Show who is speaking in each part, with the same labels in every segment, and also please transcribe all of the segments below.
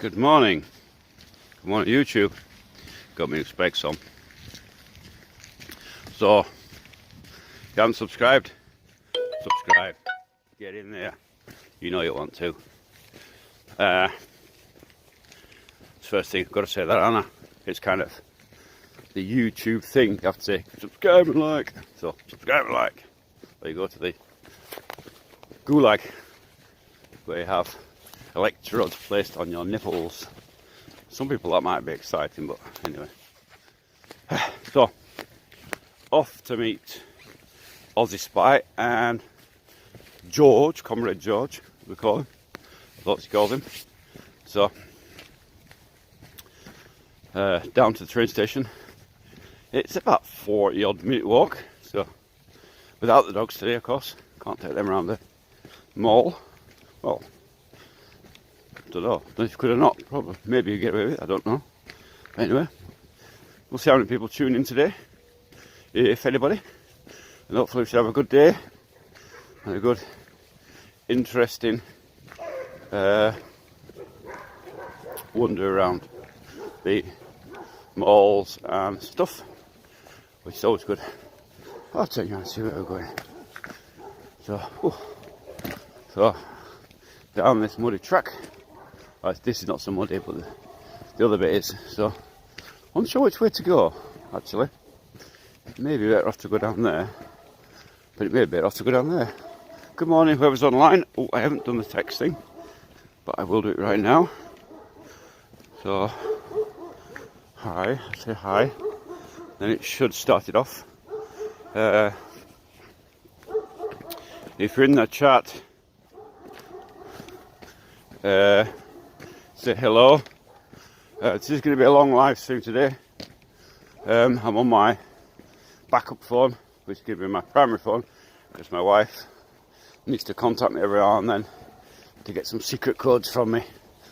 Speaker 1: Good morning. Good morning, YouTube. Got me new specs on. So, if you haven't subscribed, subscribe. Get in there. You know you want to. It's first thing, I've got to say that, Anna. It's kind of the YouTube thing. You have to say, subscribe and like. So, subscribe and like. Or you go to the gulag, where you have electrodes placed on your nipples. Some people that might be exciting, but anyway. So, off to meet Aussie Spy and George, Comrade George, we call him. I thought he called him. So, down to the train station. It's about 40-odd minute walk. So, without the dogs today, of course. Can't take them around the mall. Well, I don't know if you could or not. Probably. Maybe you get away with it. I don't know. Anyway, we'll see how many people tune in today, if anybody. And hopefully we should have a good day and a good, interesting wander around the malls and stuff, which is always good. I'll take you and see where we're going. So down this muddy track. Well, this is not so muddy, but the other bit is. So I'm not sure which way to go, actually. It may be better off to go down there, but it may be better off to go down there. Good morning, whoever's online. Oh, I haven't done the text thing, but I will do it right now. So, hi, say hi. Then it should start it off. If you're in the chat, say hello. This is going to be a long live stream today. I'm on my backup phone, which is going to be my primary phone, because my wife needs to contact me every now and then to get some secret codes from me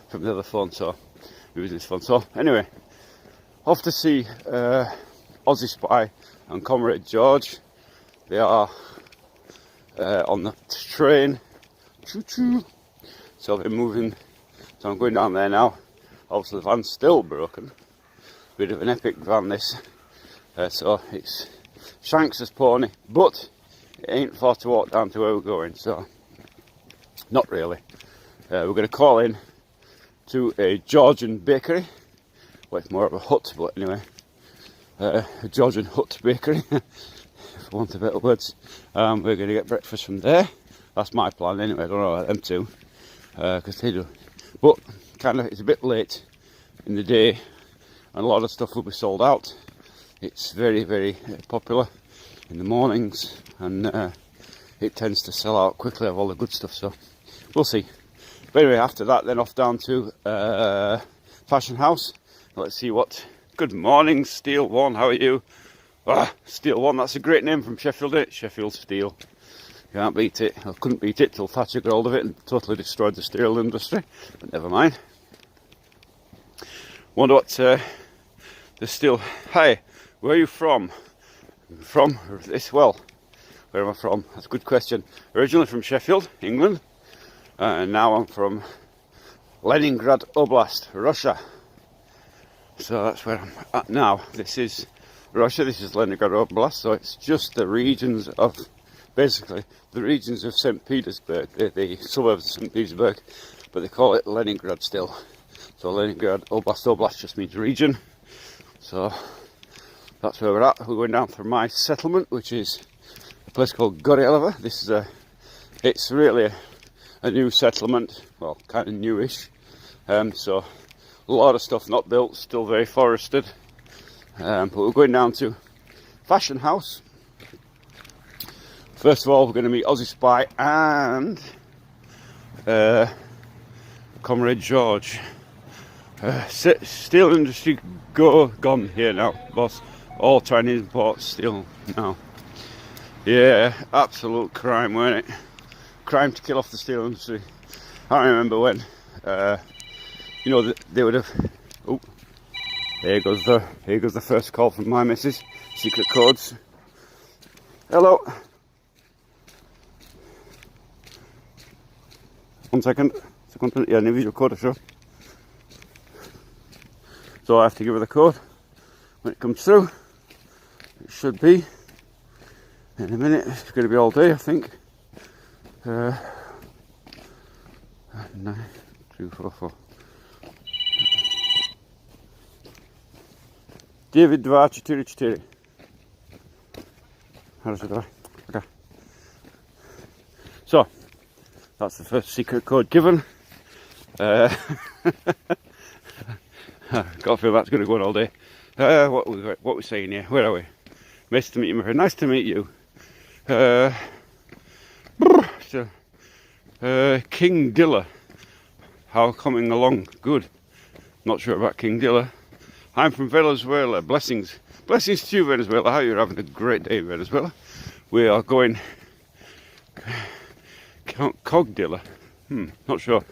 Speaker 1: from the other phone. So I'm using this phone. So anyway, off to see Aussie Spy and Comrade George. They are on the train. Choo choo. So they're moving. So I'm going down there now. Obviously the van's still broken. Bit of an epic van this. So it's Shanks's pony, but it ain't far to walk down to where we're going. So not really. We're going to call in to a Georgian bakery. Well, it's more of a hut, but anyway. A Georgian hut bakery, for want of better words. We're going to get breakfast from there. That's my plan anyway. I don't know about them two, because they do. But kind of, it's a bit late in the day, and a lot of stuff will be sold out. It's very, very popular in the mornings, and it tends to sell out quickly of all the good stuff. So we'll see. But anyway, after that, then off down to Fashion House. Let's see what. Good morning, Steel One. How are you? Steel One. That's a great name from Sheffield, isn't it? Sheffield Steel. Can't beat it. I couldn't beat it till Thatcher got hold of it and totally destroyed the steel industry. But never mind. Wonder what the steel. Hi, where are you from? From this? Well, where am I from? That's a good question. Originally from Sheffield, England, and now I'm from Leningrad Oblast, Russia. So that's where I'm at now. This is Russia. This is Leningrad Oblast. So it's just the regions of. Basically, the regions of St. Petersburg, the suburbs of St. Petersburg, but they call it Leningrad still. So Leningrad Oblast just means region. So that's where we're at. We're going down for my settlement, which is a place called Gorelova. This is it's really a new settlement, well, kind of newish. So a lot of stuff not built, still very forested. But we're going down to Fashion House. First of all, we're going to meet Aussie Spy and Comrade George. Steel industry gone here now, boss. All Chinese imports steel now. Yeah, absolute crime, weren't it? Crime to kill off the steel industry. I remember when, you know, they would have. Oh, here goes the first call from my missus. Secret codes. Hello. 1 second. Sekund, ja, nie widział koda, sure. So I have to give her the code when it comes through. It should be in a minute. It's going to be all day, I think. 9244. David 244. How does it go? Okay. So that's the first secret code given. Got a feel that's going to go on all day. What we saying here? Where are we? Nice to meet you, my friend. Nice to meet you. King Dilla. How coming along? Good. Not sure about King Dilla. I'm from Venezuela. Blessings. Blessings to you, Venezuela. How you're having a great day, Venezuela. We are going Cogdilla. Not sure.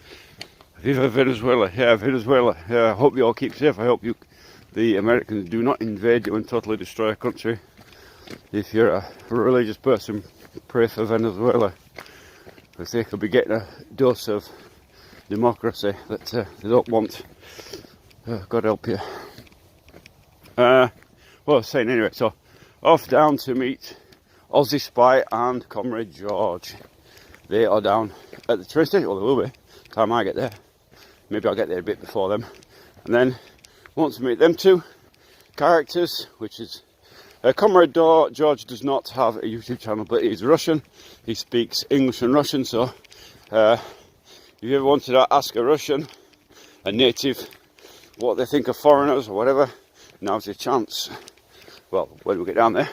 Speaker 1: Viva Venezuela. Yeah, Venezuela. Yeah, I hope you all keep safe. I hope the Americans do not invade you and totally destroy a country. If you're a religious person, pray for Venezuela, because they could be getting a dose of democracy that they don't want. God help you. Well, I was saying anyway, so off down to meet Aussie Spy and Comrade George. They are down at the train station. Well, they will be. Time I get there. Maybe I'll get there a bit before them. And then want to meet them two characters, which is Comrade George does not have a YouTube channel, but he's Russian. He speaks English and Russian, so if you ever wanted to ask a Russian, a native, what they think of foreigners or whatever, now's your chance. Well, when we get down there.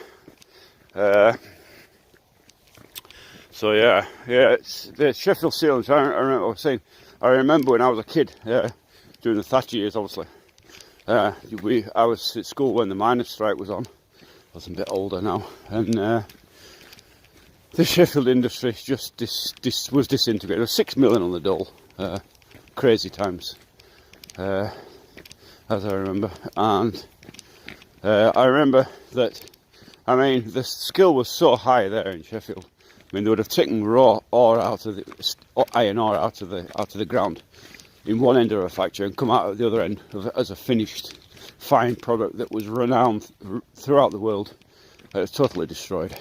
Speaker 1: So yeah, it's the Sheffield Sailors. I remember when I was a kid, during the Thatcher years, obviously. I was at school when the miners' strike was on. I was a bit older now, and the Sheffield industry just was disintegrated. There was 6 million on the dole. Crazy times, as I remember. And I remember that. I mean, the skill was so high there in Sheffield. I mean, they would have taken raw ore out of the iron ore out of the ground in one end of a factory and come out at the other end as a finished fine product that was renowned throughout the world. It was totally destroyed.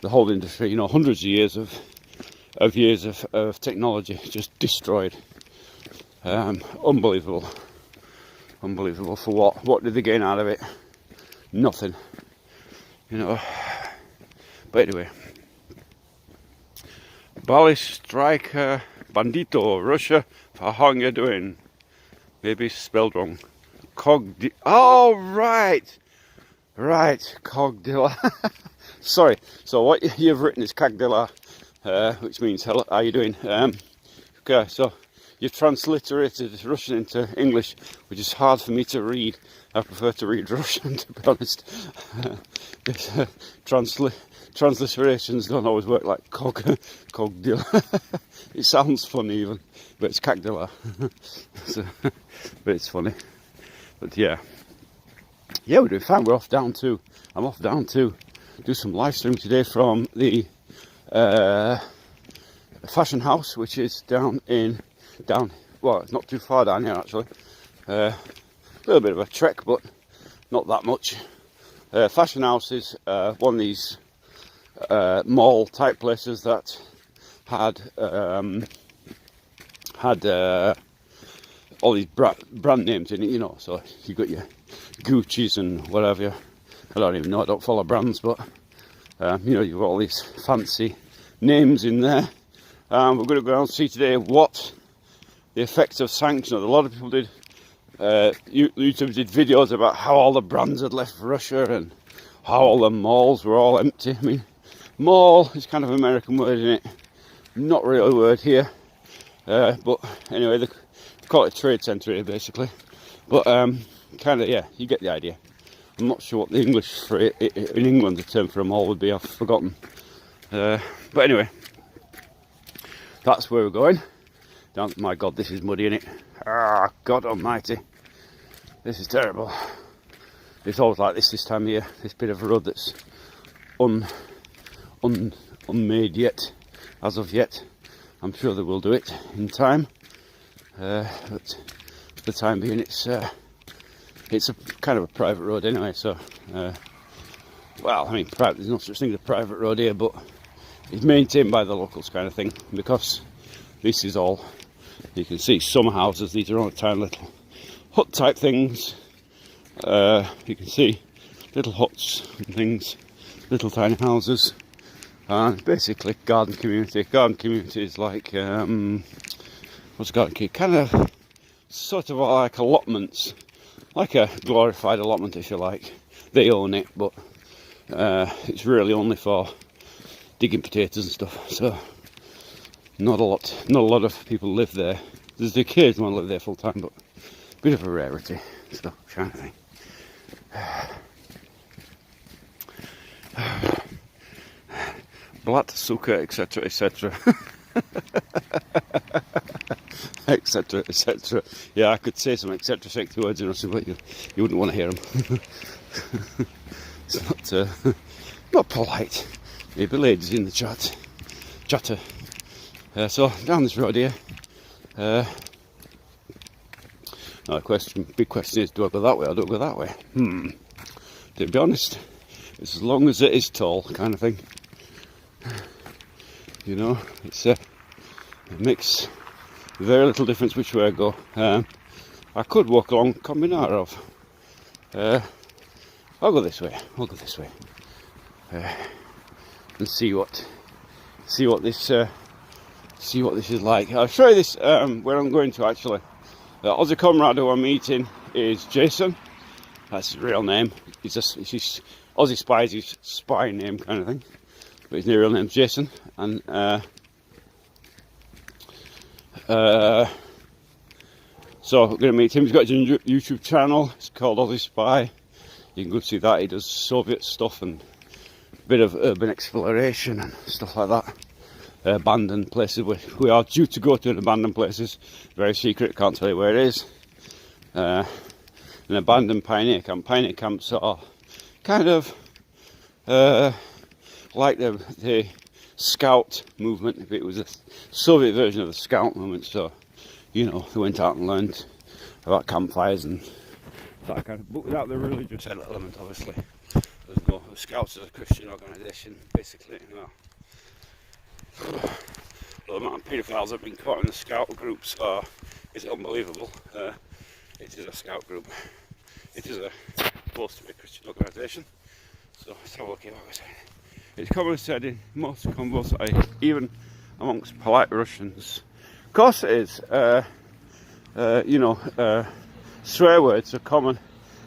Speaker 1: The whole industry, hundreds of years of technology just destroyed. Unbelievable for what? What did they gain out of it? Nothing. But anyway, Bali Striker Bandito, Russia. How are you doing? Maybe spelled wrong. Oh, right, Cogdilla. Sorry. So what you've written is Cagdilla, which means hello. How are you doing? Okay, so you've transliterated Russian into English, which is hard for me to read. I prefer to read Russian, to be honest. Transliterations don't always work like Cogdilla. It sounds funny even, but it's Cagdilla. But it's funny. But yeah, we're doing fine. I'm off down to do some live stream today from the fashion house, which is well, it's not too far down here actually. A little bit of a trek, but not that much. Fashion house is one of these mall type places that had all these brand names in it, so you got your Gucci's and whatever. I don't even know, I don't follow brands, but you've got all these fancy names in there. We're going to go and see today what the effects of sanctions. A lot of people did YouTube did videos about how all the brands had left Russia and how all the malls were all empty. I mean, mall is kind of an American word, isn't it? Not really a word here, but anyway, they call it a trade centre here basically. But kind of, yeah, you get the idea. I'm not sure what the English for it, in England the term for a mall would be. I've forgotten. But anyway, that's where we're going. My God, this is muddy, isn't it? Ah, God Almighty, this is terrible. It's always like this time of year. This bit of road that's unmade yet, as of yet. I'm sure they will do it in time. But for the time being, it's it's a kind of a private road anyway, so well, I mean, there's no such thing as a private road here, but it's maintained by the locals kind of thing, because this is all, you can see some houses, these are all tiny little hut type things. You can see little huts and things, little tiny houses, and basically garden community. Garden community is like, what's garden community? Kind of, sort of like allotments, like a glorified allotment if you like. They own it, but it's really only for digging potatoes and stuff, so not a lot of people live there. There's the occasional one live there full time, but a bit of a rarity, so kind of thing. Blat, suka, etc, etc. Etc, etc. Yeah, I could say some etc sexy words in Russian, but you wouldn't want to hear them. It's not polite. Maybe ladies in the chatter. So down this road here. Now the big question is, do I go that way or do I go that way? To be honest, it's as long as it is tall, kind of thing. You know, it makes very little difference which way I go. I could walk along Kombinarov. I'll go this way. And see what this is like. I'll show you this where I'm going to actually. The Aussie comrade who I'm meeting is Jason. That's his real name. He's Aussie Spy is his spy name kind of thing. But his real name's Jason. And so we're going to meet him. He's got his YouTube channel. It's called Aussie Spy. You can go see that. He does Soviet stuff and a bit of urban exploration and stuff like that. Abandoned places. We are due to go to an abandoned places. Very secret, can't tell you where it is. An abandoned pioneer camp. Pioneer camps are kind of like the scout movement, if it was a Soviet version of the scout movement. So, you know, they went out and learned about campfires and that kind of, but without the religious element, obviously. There's no, the Scouts as a Christian organisation, basically, you know. The amount of paedophiles that have been caught in the scout groups is unbelievable. It is a scout group. It is supposed to be a Christian organisation. So let's have a look at what we're saying. It's commonly said in most convos, even amongst polite Russians. Of course it is. You know, swear words are common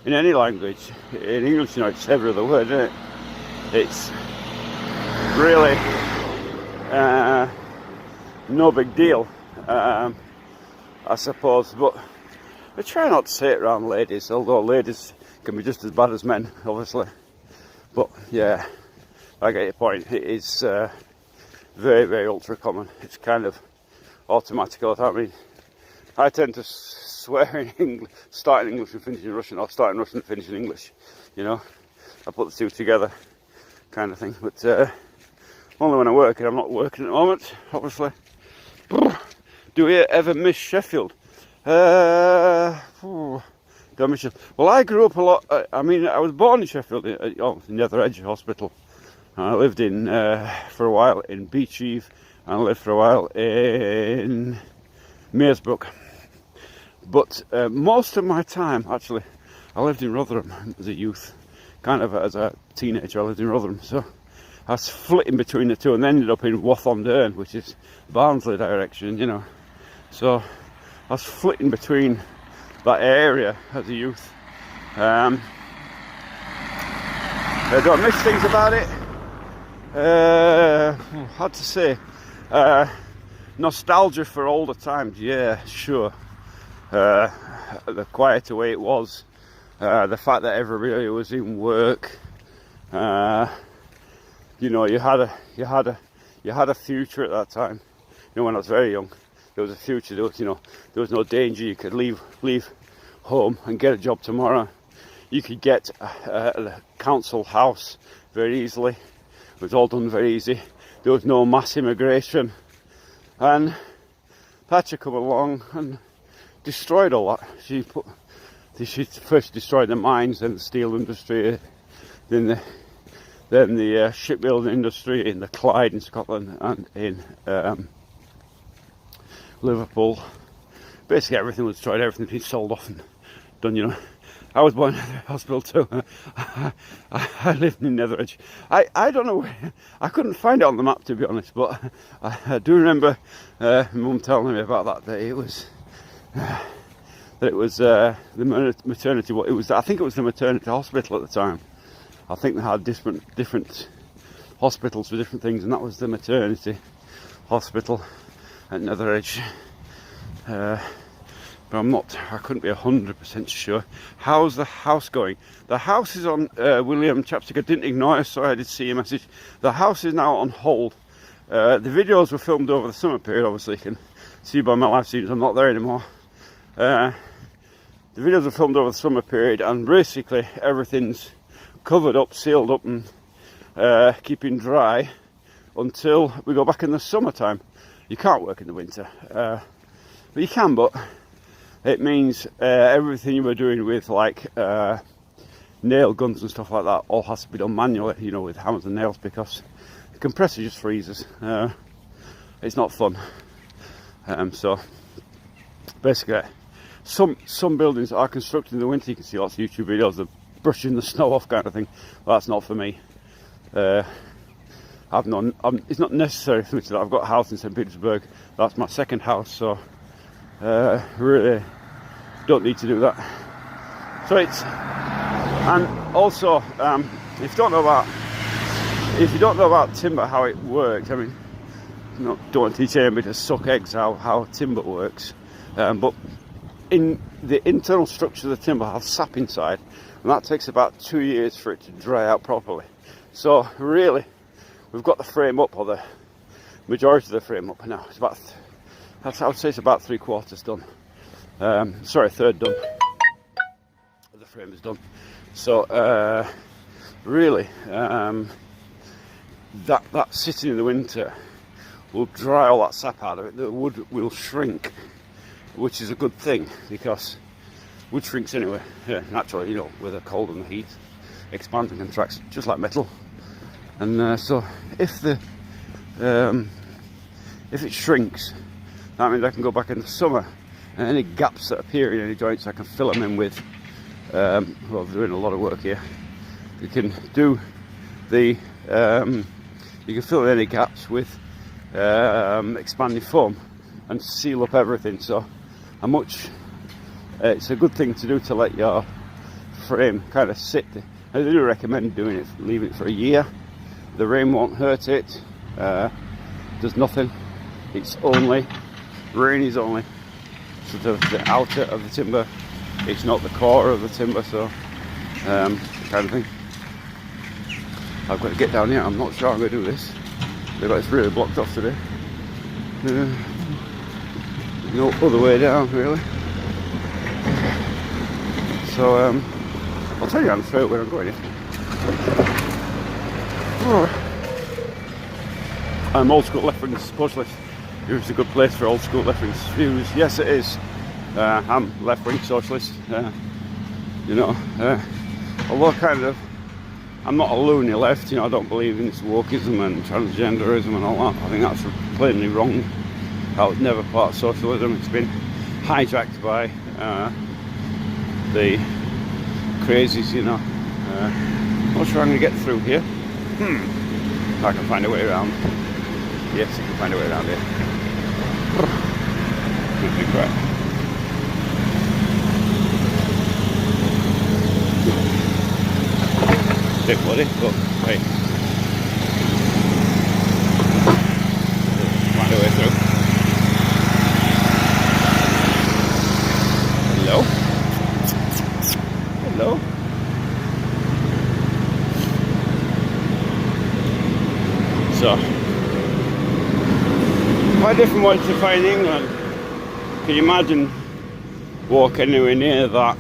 Speaker 1: in any language. In English, you know, it's every other word, isn't it? It's really no big deal, I suppose, but I try not to say it around ladies, although ladies can be just as bad as men, obviously. But yeah, I get your point. It is very, very ultra common. It's kind of automatic all the time. I mean, I tend to swear in English, start in English and finish in Russian, or start in Russian and finish in English, you know. I put the two together, kind of thing, but only when I'm working. I'm not working at the moment, obviously. Do you ever miss Sheffield? Do I miss Sheffield? Well, I grew up a lot. I mean, I was born in Sheffield, in the other edge hospital. I lived in for a while in Beecheeve, and I lived for a while in Meersbrook. But most of my time, actually, I lived in Rotherham as a youth. Kind of as a teenager, I lived in Rotherham. So I was flitting between the two, and then ended up in Wath-on-Dearne, which is Barnsley direction, you know. So I was flitting between that area as a youth. Do I miss things about it? Hard to say. Nostalgia for older times, yeah, sure. The quieter way it was, the fact that everybody was in work. You know, you had a future at that time. You know, when I was very young, there was a future. There was, you know, there was no danger. You could leave home and get a job tomorrow. You could get a council house very easily. It was all done very easy. There was no mass immigration, and Thatcher come along and destroyed all that. She put they should first destroy the mines, then the steel industry, then the shipbuilding industry in the Clyde in Scotland and in Liverpool. Basically everything was destroyed, everything's been sold off and done, you know. I was born in a hospital too. I lived in Netheridge. I don't know, I couldn't find it on the map to be honest, but I do remember my mum telling me about that it was the maternity. I think it was the maternity hospital at the time. I think they had different hospitals for different things, and that was the maternity hospital at Netheridge. But I couldn't be 100% sure. How's the house going? The house is on, William Chapstick, I didn't ignore it, sorry, I did see your message. The house is now on hold. The videos were filmed over the summer period, obviously you can see by my live streams, I'm not there anymore. The videos were filmed over the summer period, and basically everything's covered up, sealed up and keeping dry until we go back in the summertime. You can't work in the winter, but you can, but it means everything you were doing with like nail guns and stuff like that all has to be done manually, you know, with hammers and nails, because the compressor just freezes. It's not fun. So basically some buildings are constructed in the winter. You can see lots of YouTube videos of brushing the snow off kind of thing. Well, that's not for me. It's not necessary for me to do that. I've got a house in St. Petersburg. That's my second house, so really don't need to do that. So and also if you don't know about timber, how it works, I mean, don't want to teach anybody to suck eggs how timber works, but in the internal structure of the timber has sap inside, and that takes about 2 years for it to dry out properly. So really, we've got the frame up, or the majority of the frame up now. It's about, I would say it's about 3/4 done. Sorry, 1/3 done. The frame is done. So really, that sitting in the winter will dry all that sap out of it. The wood will shrink, which is a good thing, because wood shrinks anyway, naturally, you know, with the cold and the heat, expands and contracts just like metal. And so if it shrinks, that means I can go back in the summer, and any gaps that appear in any joints, I can fill them in with, well, I'm doing a lot of work here. You can do you can fill in any gaps with expanding foam and seal up everything. So it's a good thing to do, to let your frame kind of sit. I do recommend doing it, leaving it for a year. The rain won't hurt it, does nothing. It's only, rain is only sort of the outer of the timber, it's not the core of the timber, so kind of thing. I've got to get down here, I'm not sure I'm going to do this. Looks like it's really blocked off today. No other way down really. So I'll tell you on straight where I'm going here. I'm old school left-wing socialist. It's a good place for old school left-wing views. Yes, it is. I'm left-wing socialist. You know, although kind of, I'm not a loony left. You know, I don't believe in this wokeism and transgenderism and all that. I think that's plainly wrong. That was never part of socialism. It's been hijacked by the crazies, you know. Not sure I'm going to get through here. I can find a way around. Yes, you can find a way around here. Good big crap. Bit bloody, but hey. Find a way through. Hello? Hello? So, quite different ones to find in England. Can you imagine walking anywhere near that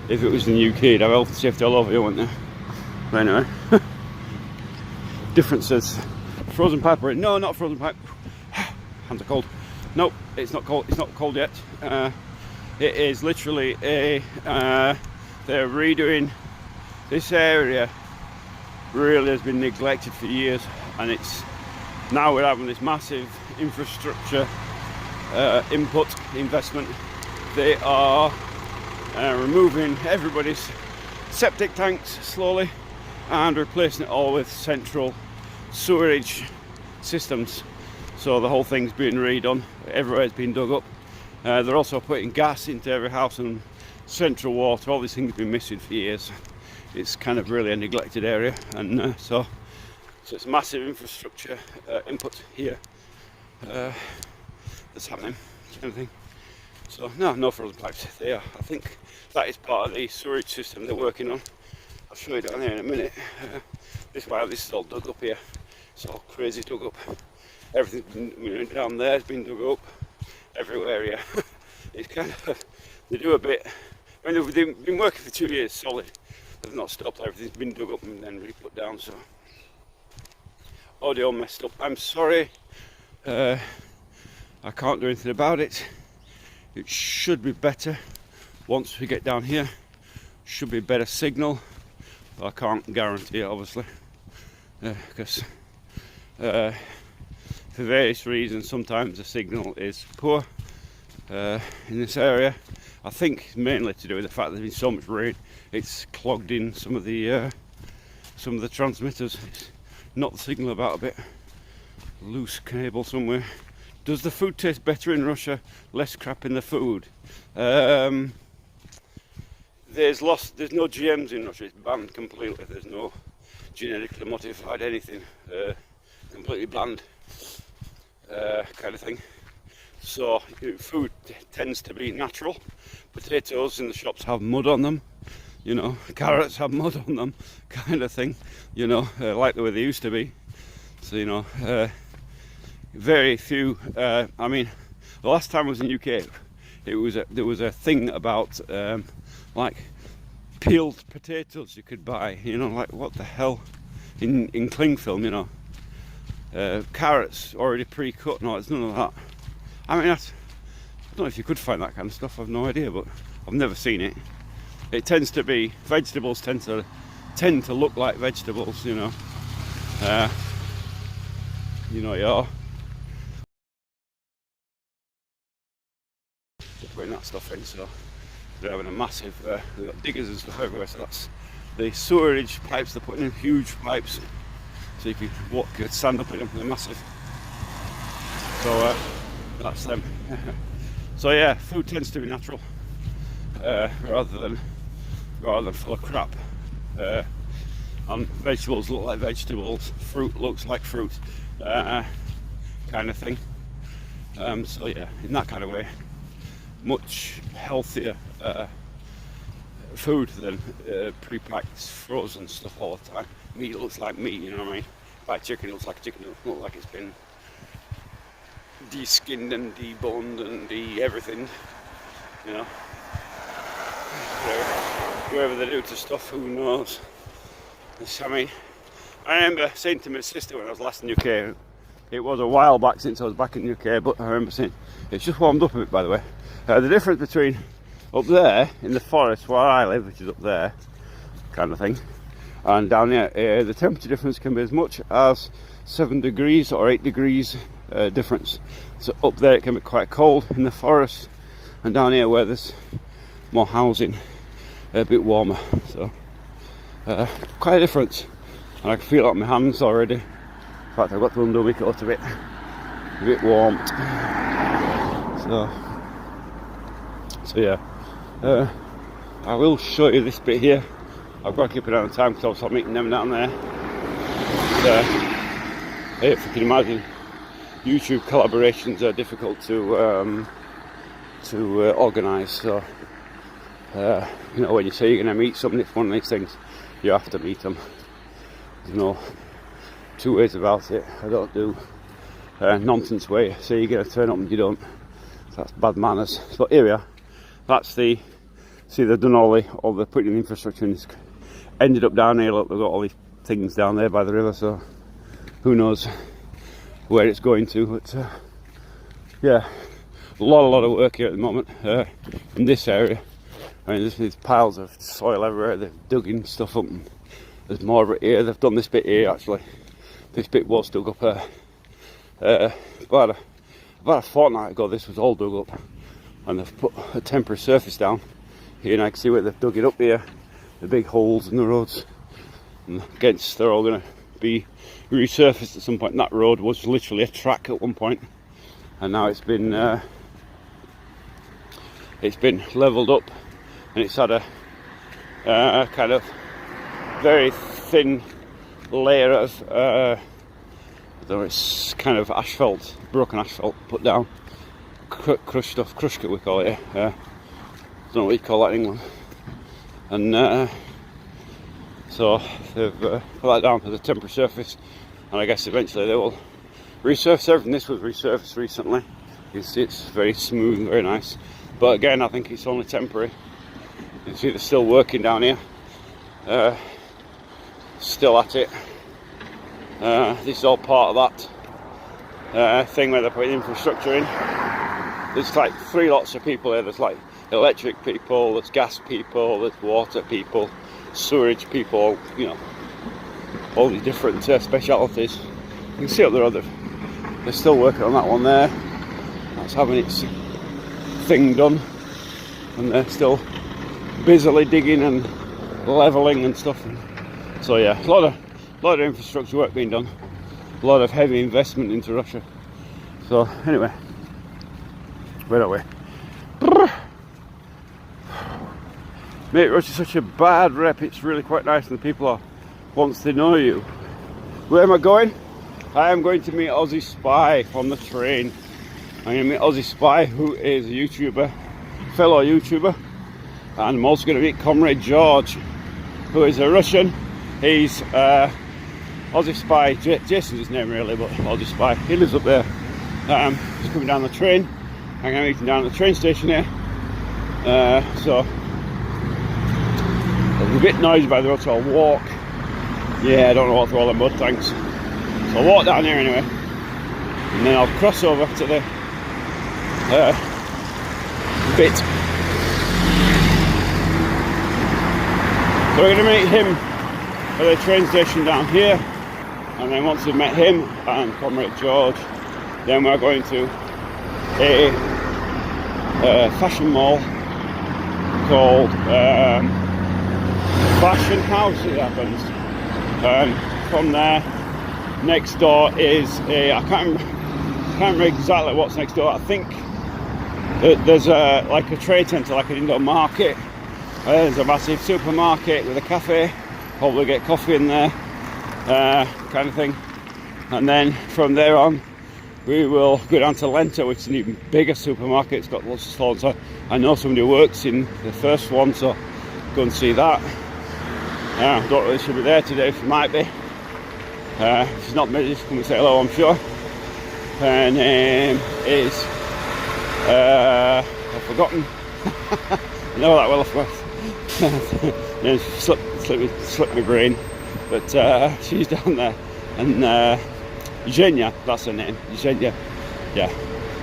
Speaker 1: if it was in the UK? You'd have health and safety all over you, wouldn't there? But anyway, differences. Frozen pipe, right? No, not frozen pipe. Hands are cold. Nope, it's not cold. It's not cold yet. It is literally a they're redoing this area. Really has been neglected for years, and it's now we're having this massive infrastructure input investment. They are removing everybody's septic tanks slowly and replacing it all with central sewerage systems. So the whole thing's being redone. Everywhere's been dug up. They're also putting gas into every house and central water. All these things have been missing for years. It's kind of really a neglected area, and so it's massive infrastructure input here that's happening, kind of thing. So no frozen pipes there. I think that is part of the sewerage system they're working on. I'll show you down here in a minute. This is all dug up here. It's all crazy dug up. Everything down there has been dug up. Everywhere here. It's kind of, they do a bit. I mean, they've been working for 2 years solid. They've not stopped. Everything's been dug up and then re-put down. So audio messed up. I'm sorry. I can't do anything about it. It should be better once we get down here. Should be better signal. But I can't guarantee it, obviously, because for various reasons sometimes the signal is poor in this area. I think it's mainly to do with the fact there's been so much rain. It's clogged in some of the transmitters. It's knocked the signal about a bit. Loose cable somewhere. Does the food taste better in Russia? Less crap in the food. There's no GMs in Russia. It's banned completely. There's no genetically modified anything. Completely banned, kind of thing. So food tends to be natural. Potatoes in the shops have mud on them. You know, carrots have mud on them, kind of thing. You know, like the way they used to be. So you know. Very few. I mean, the last time I was in UK, there was a thing about like peeled potatoes you could buy. You know, like what the hell in cling film. You know, carrots already pre-cut. No, it's none of that. I mean, I don't know if you could find that kind of stuff. I've no idea, but I've never seen it. It tends to be vegetables tend to look like vegetables. You know, yeah. Putting that stuff in, so they're having a massive they've got diggers and stuff everywhere, so that's the sewerage pipes. They're putting in huge pipes so you could stand up in them. They're massive, so that's them. So yeah, food tends to be natural rather than full of crap, and vegetables look like vegetables, fruit looks like fruit, kind of thing. So yeah, in that kind of way, much healthier food than pre-packed frozen stuff all the time. Meat looks like meat, you know what I mean? Like chicken looks like chicken. It doesn't look like it's been de-skinned and deboned and everything, you know. Whatever they do to stuff, who knows? I mean, I remember saying to my sister when I was last in UK, it was a while back since I was back in the UK, but I remember saying, it's just warmed up a bit, by the way. The difference between up there in the forest where I live, which is up there, kind of thing, and down here, the temperature difference can be as much as 7 degrees or 8 degrees difference. So up there it can be quite cold in the forest, and down here where there's more housing, a bit warmer. So quite a difference, and I can feel it on my hands already. In fact, I've got to undo my coat a bit warmed. So yeah, I will show you this bit here. I've got to keep it on time because I'm meeting them down there. If you can imagine, YouTube collaborations are difficult to organise. So you know, when you say you're going to meet someone, it's one of these things. You have to meet them. There's no two ways about it. I don't do nonsense way. Say you're going to turn up and you don't. That's bad manners. But here we are. That's the. See, they've done all the putting in infrastructure, and it's ended up down here. Look, they've got all these things down there by the river. So who knows where it's going to? But yeah, a lot of work here at the moment in this area. I mean, there's these piles of soil everywhere. They've dug in stuff up, and there's more of it here. They've done this bit here actually. This bit was dug up about a fortnight ago. This was all dug up, and they've put a temporary surface down here, and I can see where they've dug it up here. The big holes in the roads, and against they're all going to be resurfaced at some point. And that road was literally a track at one point, and now it's been levelled up, and it's had a kind of very thin layer of it's kind of asphalt, broken asphalt put down, crushed it we call it. Don't know what you call that in England. And so they've put that down as a temporary surface, and I guess eventually they will resurface everything. This was resurfaced recently. You see it's very smooth and very nice, but again I think it's only temporary. You can see they're still working down here, still at it. This is all part of that thing where they're putting infrastructure in. There's like 3 lots of people here. There's like electric people, there's gas people, there's water people, sewerage people, you know, all these different specialities. You can see up there, they're still working on that one there. That's having its thing done, and they're still busily digging and levelling and stuff. So yeah, a lot of infrastructure work being done, a lot of heavy investment into Russia. So anyway, where are we? Mate, Russia's such a bad rep. It's really quite nice, and the people once they know you. Where am I going? I am going to meet Aussie Spy on the train. I'm going to meet Aussie Spy, who is a YouTuber, fellow YouTuber, and I'm also going to meet Comrade George, who is a Russian. He's Aussie Spy, Jason's his name really, but Aussie Spy. He lives up there. He's coming down the train. I'm going to meet him down at the train station here. So it's a bit noisy by the road, so I'll walk. Yeah, I don't know what through all the mud tanks. So I'll walk down here anyway, and then I'll cross over to the bit. So we're going to meet him at the train station down here, and then once we've met him and Comrade George, then we're going to a fashion mall called Fashion House, it happens. From there, next door is I can't remember exactly what's next door. I think there's like a trade centre, like an indoor market. There's a massive supermarket with a cafe. Probably get coffee in there, kind of thing. And then from there on, we will go down to Lenta, which is an even bigger supermarket. It's got lots of stores. So I know somebody who works in the first one, so go and see that. I don't really should be there today. If she might be. If she's not me, just come and say hello, I'm sure. Her name is I've forgotten. I know that well, of course. Yeah, slipped my brain, but she's down there, and Zhenya, that's her name, Zhenya, yeah.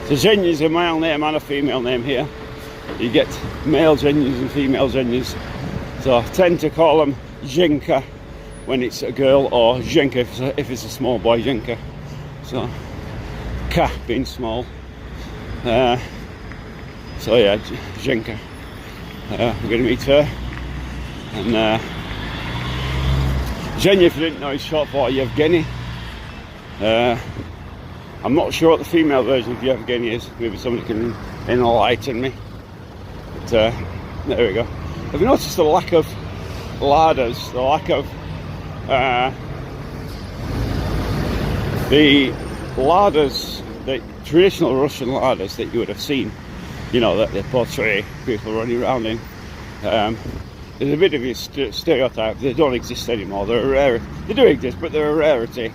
Speaker 1: So Zhenya is a male name and a female name here. You get male Zhenyas and female Zhenyas, so I tend to call them Zhenka when it's a girl, or Zhenka if it's a small boy, Zhenka. So Ka being small, so yeah, Zhenka. We're going to meet her, and Zhenya, if you didn't know, is short for Yevgeny. I'm not sure what the female version of Yevgeny is. Maybe somebody can enlighten me. But there we go. Have you noticed the lack of ladders? The lack of the ladders, the traditional Russian ladders that you would have seen. You know, that they portray people running around in. There's a bit of a stereotype. They don't exist anymore. They're a rarity. They do exist, but they're a rarity.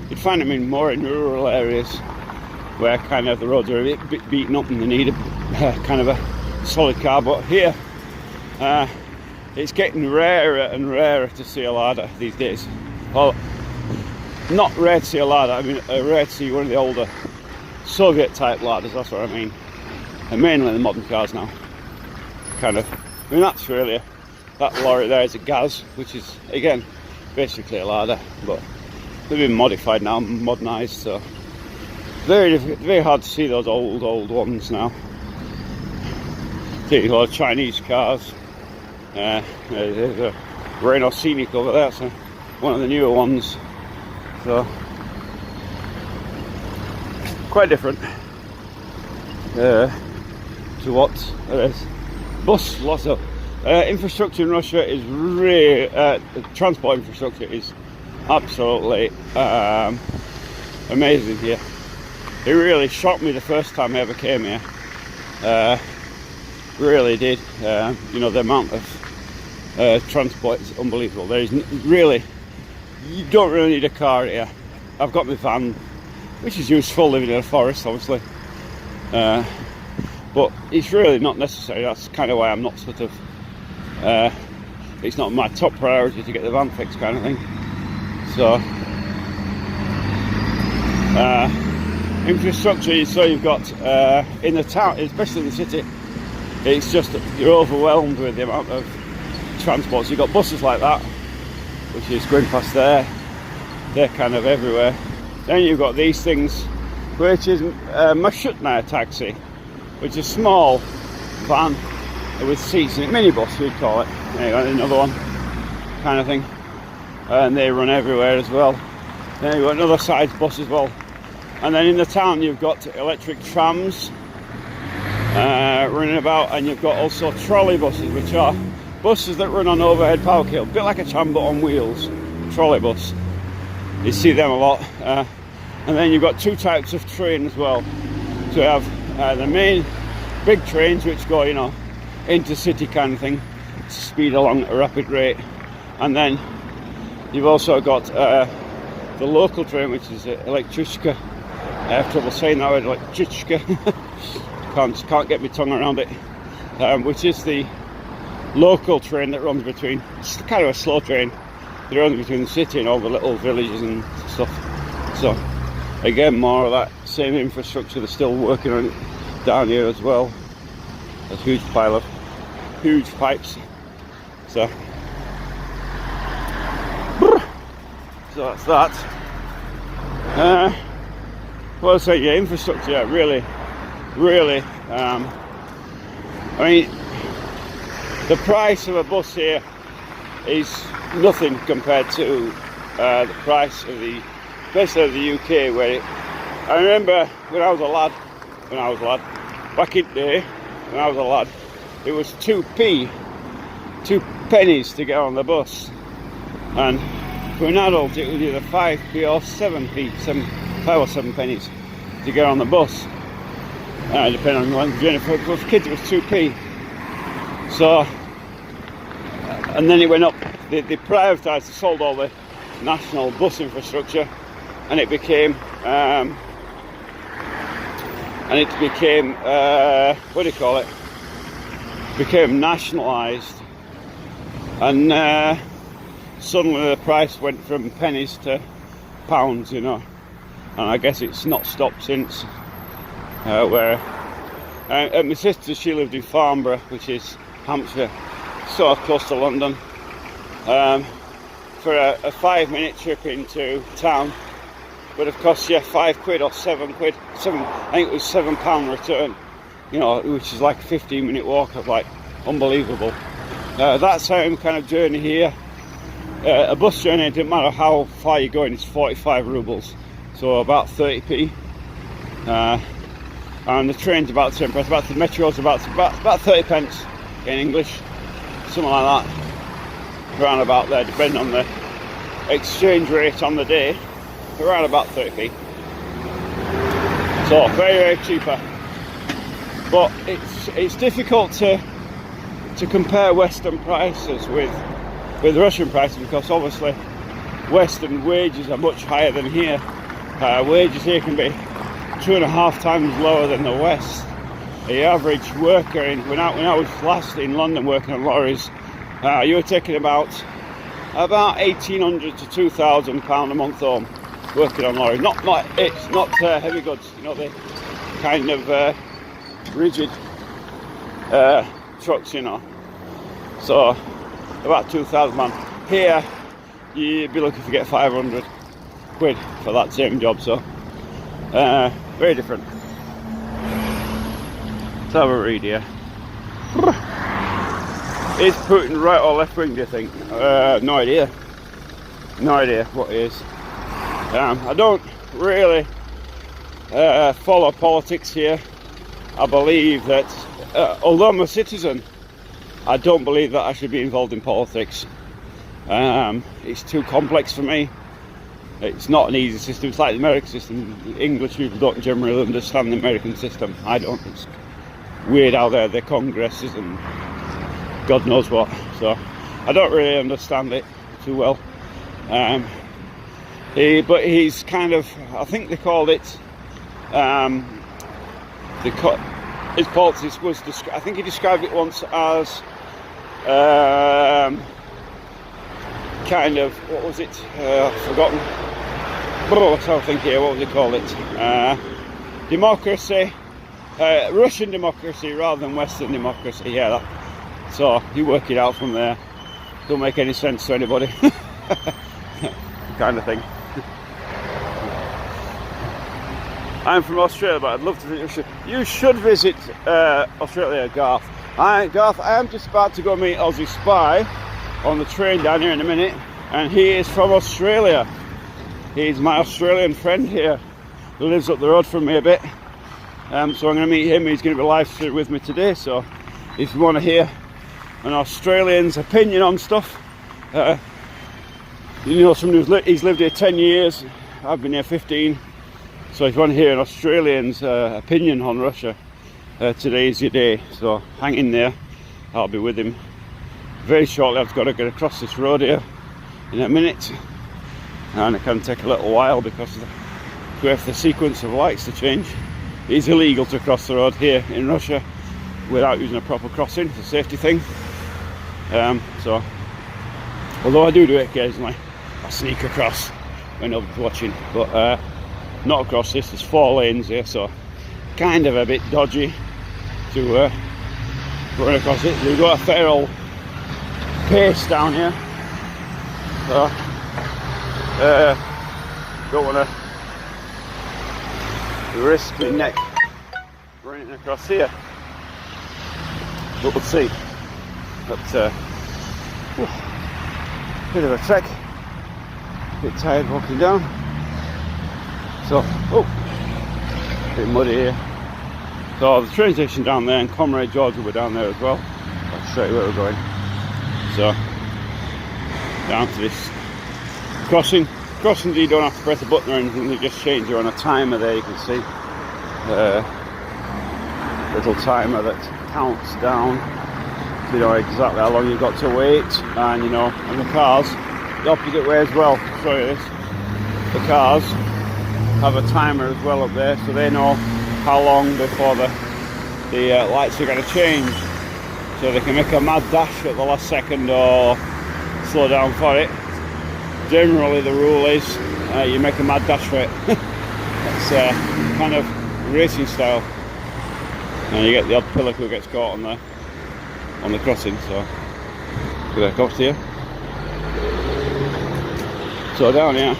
Speaker 1: You'd find them more in rural areas where kind of the roads are a bit beaten up and they need a kind of a solid car. But here, it's getting rarer and rarer to see a ladder these days. Well, not rare to see a ladder. I mean, rare to see one of the older Soviet type ladders. That's what I mean. and mainly the modern cars now. Kind of, I mean, that's really that lorry there is a Gaz, which is again basically a Lada, but they've been modified now, modernised, so very hard to see those old ones now. See a lot of Chinese cars. There's a Renault Scenic over there, so one of the newer ones. So quite different to what there is. Bus, lots of infrastructure in Russia is really transport infrastructure is absolutely amazing here. It really shocked me the first time I ever came here. Really did. You know, the amount of transport is unbelievable. There is really, you don't really need a car here. I've got my van, which is useful living in a forest, obviously. But it's really not necessary. That's kind of why I'm not sort of. It's not my top priority to get the van fixed, kind of thing. So. Infrastructure, so you've got in the town, especially in the city, it's just you're overwhelmed with the amount of transport. So you've got buses like that, which is going past there, they're kind of everywhere. Then you've got these things, which is Marshutnaya taxi, which is a small van with seats in it, minibus we'd call it. There you go, another one, kind of thing, and they run everywhere as well. Then you've got another size bus as well. And then in the town you've got electric trams running about, and you've got also trolley buses, which are buses that run on overhead power cable, a bit like a tram but on wheels, trolley bus. You see them a lot. And then you've got two types of train as well. So you have the main big trains which go, you know, intercity kind of thing, speed along at a rapid rate. And then you've also got the local train, which is Elektrichka. I have trouble saying that word, Elektrichka. can't get my tongue around it. Which is the local train that runs between, it's kind of a slow train, that runs between the city and all the little villages and stuff. So again, more of that same infrastructure. They're still working on it down here as well. A huge pile of huge pipes. So that's that. Well, I say, yeah, infrastructure, yeah, really. I mean, the price of a bus here is nothing compared to the price of especially the UK, where I remember when I was a lad, back in the day, when I was a lad, it was 2p, 2 pennies to get on the bus, and for an adult it was either 5p or 7p, 5 or 7 pennies to get on the bus, depending on the length of the journey. For kids it was 2p. So, and then it went up, they privatised, they sold all the national bus infrastructure, and it became what do you call it? Became nationalised, and suddenly the price went from pennies to pounds, you know, and I guess it's not stopped since. Where my sister, she lived in Farnborough, which is Hampshire, sort of close to London. For a 5-minute trip into town would have cost you £5 or £7. I think it was £7 return, you know, which is like a 15-minute walk. Of like unbelievable. That same kind of journey here, a bus journey, it didn't matter how far you're going, it's 45 rubles, so about 30p. And the train's about the same price. The metro's about 30 pence in English, something like that, around about there, depending on the exchange rate on the day, around about 30p. So very cheaper. But it's difficult to compare Western prices with Russian prices, because obviously Western wages are much higher than here. Wages here can be 2.5 times lower than the West. The average worker when I was last in London working on lorries, you were taking about £1,800 to £2,000 a month home working on lorries. Not heavy goods, you know, the kind of rigid trucks, you know. So about 2,000 man. Here you'd be lucky to get 500 quid for that same job. So very different. Let's have a read here. Is Putin right or left wing, do you think? No idea. No idea what it is. I don't really follow politics here. I believe that, although I'm a citizen, I don't believe that I should be involved in politics. It's too complex for me. It's not an easy system. It's like the American system. English people don't generally understand the American system. I don't. It's weird how the Congress is and God knows what. So I don't really understand it too well. But he's kind of, I think they called it, his politics was, I think he described it once as kind of, what was it, I've forgotten, what's I think here, what was it called it, democracy, Russian democracy rather than Western democracy, yeah, so you work it out from there. Don't make any sense to anybody. Kind of thing. I'm from Australia, but I'd love to visit. You should visit Australia, Garth. Garth, I am just about to go meet Aussie Spy on the train down here in a minute, and he is from Australia. He's my Australian friend here, who lives up the road from me a bit. So I'm going to meet him. He's going to be live streaming with me today. So if you want to hear an Australian's opinion on stuff, you know, someone he's lived here 10 years. I've been here 15. So if you want to hear an Australian's opinion on Russia, today is your day. So hang in there. I'll be with him very shortly. I've got to get across this road here in a minute, and it can take a little while because we have the sequence of lights to change. It's illegal to cross the road here in Russia without using a proper crossing. It's a safety thing. So although I do it occasionally, I sneak across when nobody's watching, but not across this. There's 4 lanes here, so kind of a bit dodgy to run across it. We've got a fair old pace down here, so don't want to risk my neck running across here, but we'll see. But bit of a trek, a bit tired walking down, so bit muddy here. So the train station down there, and Comrade George will be down there as well. I'll show you where we're going. So down to this crossing. Crossings, you don't have to press a button or anything, they just change. You're on a timer there, you can see little timer that counts down, so you know exactly how long you've got to wait. And you know, and the cars the opposite way as well. I'll show you this. The cars have a timer as well up there, so they know how long before the lights are going to change, so they can make a mad dash at the last second or slow down for it. Generally the rule is you make a mad dash for it. It's kind of racing style, and you get the odd pillar who gets caught on the crossing. So get across here. So down here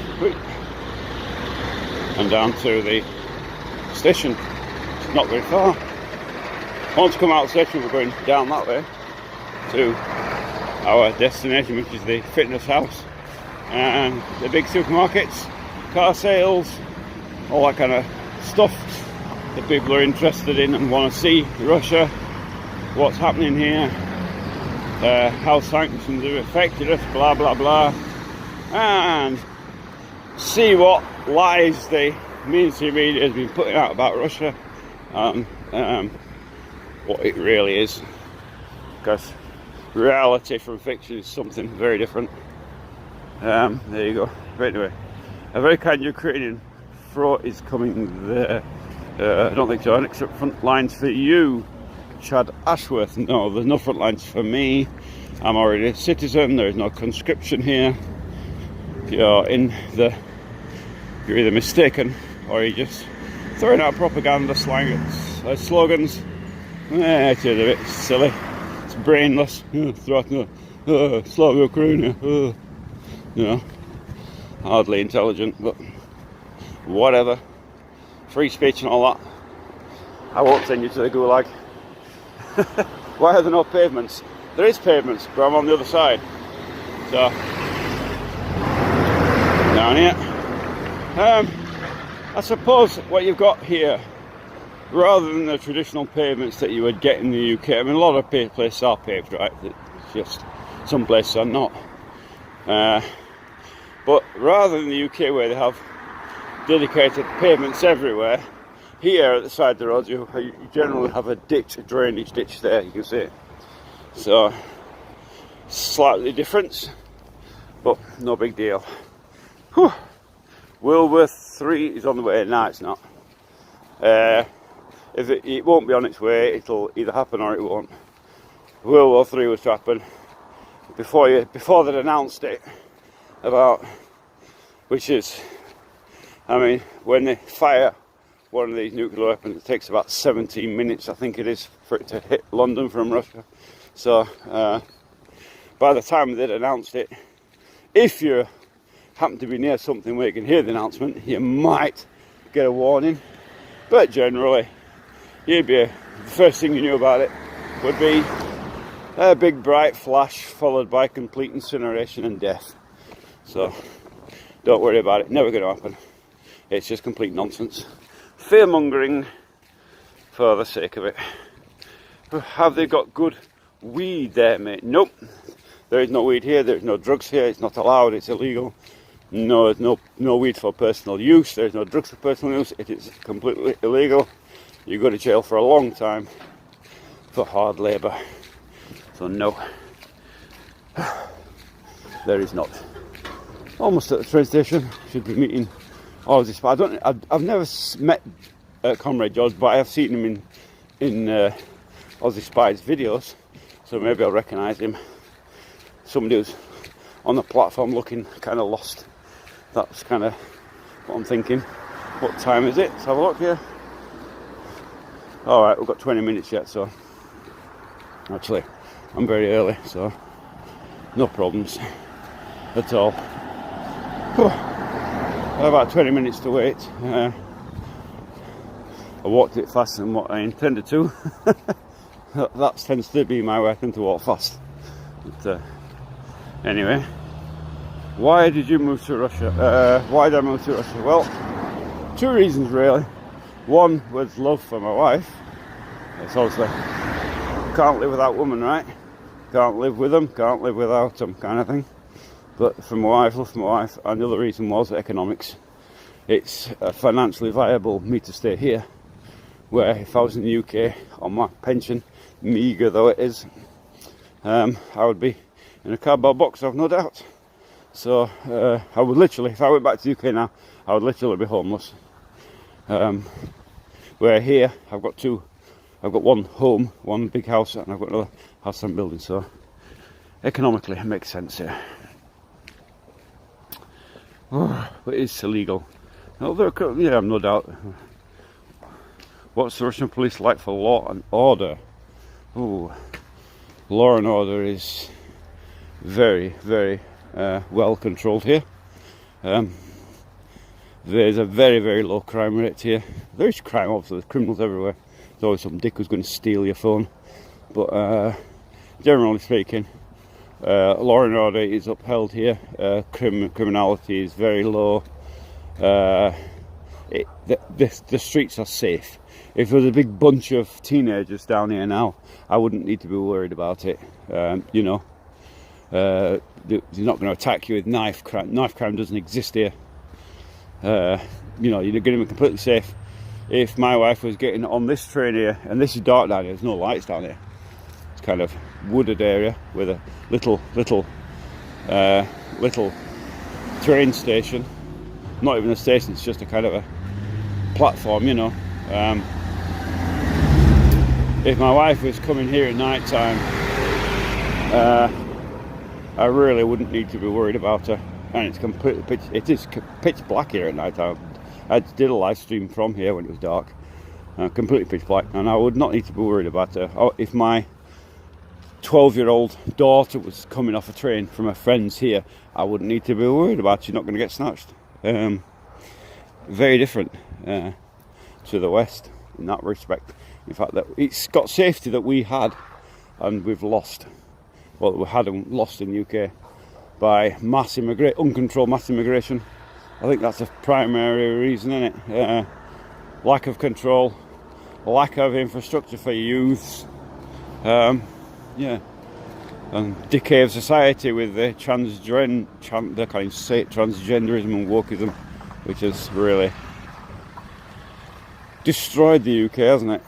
Speaker 1: and down to the station. It's not very far. Once we come out of the station, we're going down that way to our destination, which is the fitness house and the big supermarkets, car sales, all that kind of stuff that people are interested in and want to see. Russia, what's happening here, how sanctions have affected us, blah blah blah, and see what lies the mainstream media has been putting out about Russia, what it really is, because reality from fiction is something very different. There you go. But anyway, a very kind Ukrainian front is coming there. I don't think so. An extra front lines for you, Chad Ashworth. No, there's no front lines for me. I'm already a citizen. There is no conscription here. You're either mistaken or you're just throwing out propaganda slang slogans. It's a bit silly. It's brainless. Slava Ukraine. You know, hardly intelligent, but whatever. Free speech and all that. I won't send you to the gulag. Why are there no pavements? There is pavements, but I'm on the other side. So, down here. I suppose what you've got here, rather than the traditional pavements that you would get in the UK, I mean, a lot of places are paved, right? It's just some places are not. But rather than the UK where they have dedicated pavements everywhere, here at the side of the road you generally have a ditch, a drainage ditch there, you can see it. So, slightly different, but no big deal. Whew. World War III is on the way. No, it's not. It won't be on its way. It'll either happen or it won't. World War III was to happen before they'd announced it. Which is, I mean, when they fire one of these nuclear weapons, it takes about 17 minutes, I think it is, for it to hit London from Russia. So, by the time they'd announced it, if you happen to be near something where you can hear the announcement, you might get a warning. But generally, the first thing you knew about it would be a big bright flash followed by complete incineration and death. So, don't worry about it. Never going to happen. It's just complete nonsense. Fear-mongering for the sake of it. Have they got good weed there, mate? Nope. There is no weed here. There is no drugs here. It's not allowed. It's illegal. No weed for personal use. There is no drugs for personal use. It is completely illegal. You go to jail for a long time for hard labour. So no, there is not. Almost at the train station. Should be meeting Aussie Spies. I've never met Comrade George, but I have seen him in Aussie Spies videos. So maybe I'll recognise him. Somebody who's on the platform looking kind of lost. That's kind of what I'm thinking. What time is it? Let's have a look here. Alright, we've got 20 minutes yet, so actually I'm very early, so no problems at all. About 20 minutes to wait. I walked it faster than what I intended to. That tends to be my way. I tend to walk fast. But anyway, why did you move to Russia? Why did I move to Russia? Well, two reasons really. One was love for my wife. It's obviously can't live without women, right? Can't live with them, can't live without them, kind of thing. But for my wife, love for my wife. And the other reason was economics. It's financially viable me to stay here, where if I was in the UK on my pension, meagre though it is, I would be in a cardboard box, I've no doubt. So I would literally, if I went back to the UK now, I would literally be homeless. Where here, I've got one home, one big house, and I've got another house I'm building. So economically, it makes sense here. Oh, but it's illegal. Yeah, no doubt. What's the Russian police like for law and order? Oh, law and order is very, very well controlled here. There's a very, very low crime rate here. There is crime, obviously, there's criminals everywhere. There's always some dick who's going to steal your phone. But generally speaking, law and order is upheld here. Criminality is very low. The streets are safe. If there was a big bunch of teenagers down here now, I wouldn't need to be worried about it. You know, they're not going to attack you with knife crime. Knife crime doesn't exist here. You know, you're going to be completely safe. If my wife was getting on this train here, and this is dark down here, there's no lights down here. It's kind of wooded area with a little train station. Not even a station, it's just a kind of a platform, you know. If my wife was coming here at night time, I really wouldn't need to be worried about her. And it's completely pitch black here at night time. I did a live stream from here when it was dark. completely pitch black, and I would not need to be worried about her. If my 12-year-old daughter was coming off a train from her friends here, I wouldn't need to be worried about she's not going to get snatched. Very different to the West in that respect. In fact, that it's got safety that we had and we've lost. Well, we had and lost in the UK by uncontrolled mass immigration. I think that's a primary reason, isn't it? Lack of control, lack of infrastructure for youths, and decay of society with the transgenderism and wokeism, which has really destroyed the UK, hasn't it?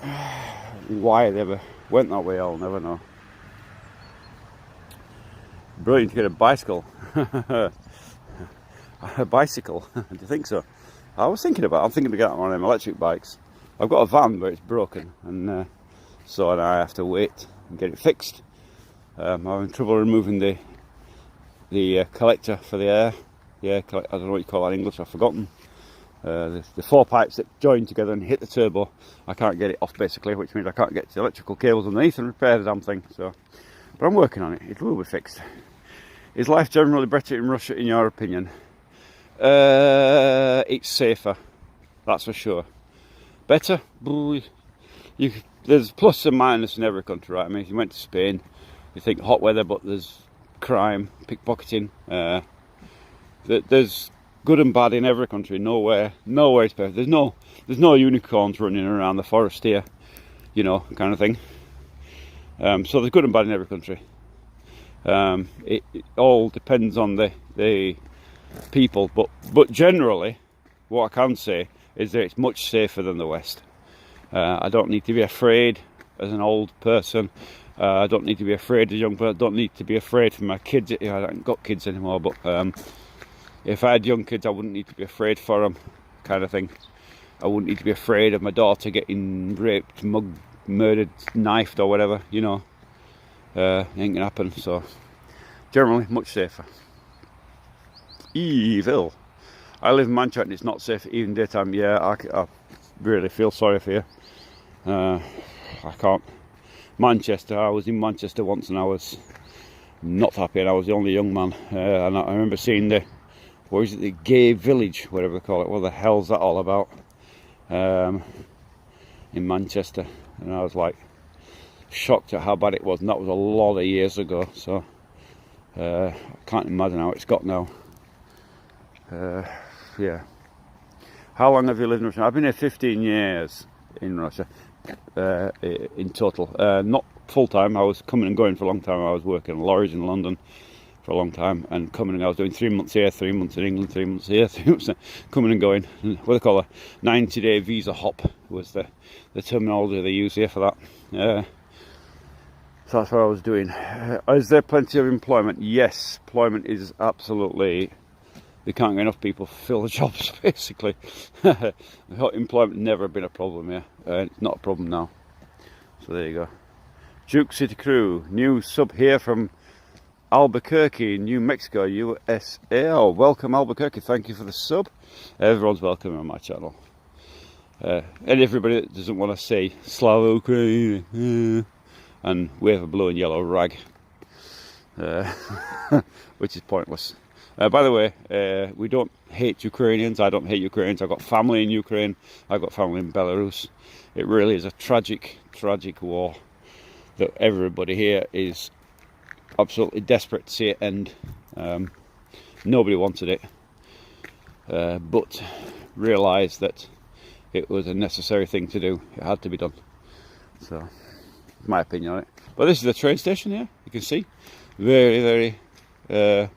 Speaker 1: Why they ever went that way, I'll never know. Brilliant to get a bicycle. A bicycle? Do you think so? I'm thinking of getting one of them electric bikes. I've got a van, but it's broken, and so I have to wait and get it fixed. I'm having trouble removing the collector for the air. I don't know what you call that in English, I've forgotten. The 4 pipes that join together and hit the turbo. I can't get it off, basically, which means I can't get the electrical cables underneath and repair the damn thing. So, but I'm working on it. It will be fixed. Is life generally better in Russia, in your opinion? It's safer, that's for sure. Better? There's plus and minus in every country, right? I mean, if you went to Spain, you think hot weather, but there's crime, pickpocketing. There's good and bad in every country. Nowhere is perfect. There's no unicorns running around the forest here, kind of thing. So there's good and bad in every country. It all depends on the people, but generally, what I can say is that it's much safer than the West. I don't need to be afraid as an old person. I don't need to be afraid as a young person. I don't need to be afraid for my kids. I haven't got kids anymore, but if I had young kids, I wouldn't need to be afraid for them, kind of thing. I wouldn't need to be afraid of my daughter getting raped, mugged, murdered, knifed, or whatever. It ain't gonna happen. So generally, much safer. Evil. I live in Manchester and it's not safe even daytime. Yeah, I really feel sorry for you. I can't. Manchester, I was in Manchester once and I was not happy, and I was the only young man. And I remember seeing the gay village, whatever they call it. What the hell's that all about? In Manchester. And I was like shocked at how bad it was, and that was a lot of years ago. So I can't imagine how it's got now. Yeah. How long have you lived in Russia? I've been here 15 years in Russia, in total. Not full time. I was coming and going for a long time. I was working on lorries in London for a long time, and I was doing 3 months here, 3 months in England, 3 months here, 3 months coming and going. What they call a 90-day visa hop was the terminology they use here for that. So that's what I was doing. Is there plenty of employment? Yes, employment is absolutely. They can't get enough people to fill the jobs, basically. Employment never been a problem here. It's not a problem now. So there you go. Duke City Crew, new sub here from Albuquerque, New Mexico, USA. Oh, welcome Albuquerque. Thank you for the sub. Everyone's welcome on my channel. And everybody that doesn't want to say Slava Ukraine and wave a blue and yellow rag, which is pointless. By the way, we don't hate Ukrainians. I don't hate Ukrainians. I've got family in Ukraine. I've got family in Belarus. It really is a tragic, tragic war that everybody here is absolutely desperate to see it end. Nobody wanted it, but realised that it was a necessary thing to do. It had to be done. So, my opinion on it. But this is the train station here. You can see, very, very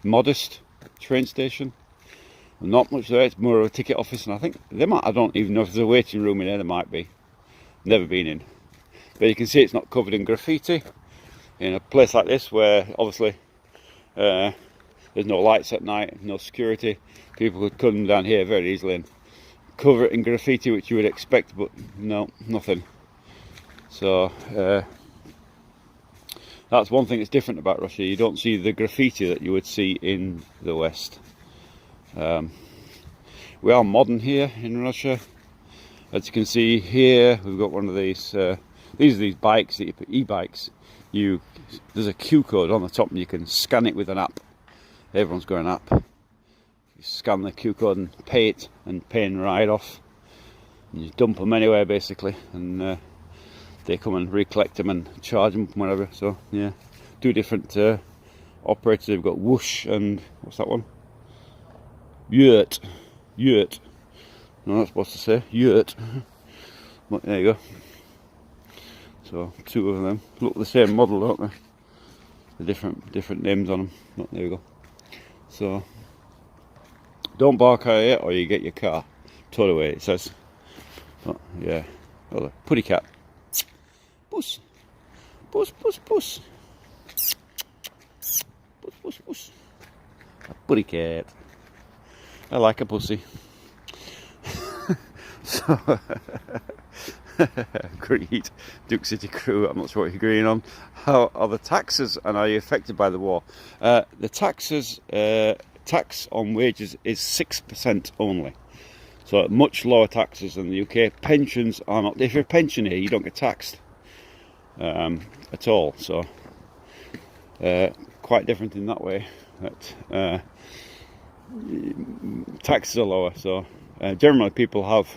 Speaker 1: modest train station. Not much there. It's more of a ticket office, and I think they might. I don't even know if there's a waiting room in there. There might be. Never been in. But you can see it's not covered in graffiti. In a place like this, where obviously there's no lights at night, no security, people could come down here very easily and cover it in graffiti, which you would expect, but no, nothing. So that's one thing that's different about Russia. You don't see the graffiti that you would see in the West. We are modern here in Russia. As you can see here, we've got one of these. These are these bikes that you put e-bikes. There's a Q code on the top, and you can scan it with an app. Everyone's got an app. You scan the Q code and pay it, and pay and ride off. And you dump them anywhere basically, and they come and recollect them and charge them, whatever. So yeah, two different operators. They've got Whoosh and what's that one? Yurt. No, I'm not supposed to say Yurt. But there you go. So two of them look the same model, don't they? The different names on them. But there you go. So don't bark at it, or you get your car towed away. It says. But yeah, well, a putty cat. Puss, puss, puss, puss. Puss, puss, puss. A putty cat. I like a pussy. So, agreed. Duke City crew, I'm not sure what you're agreeing on. How are the taxes, and are you affected by the war? The taxes, tax on wages is 6% only. So much lower taxes than the UK. Pensions are not. If you're a pensioner, you don't get taxed at all. So quite different in that way. That taxes are lower. So generally, people have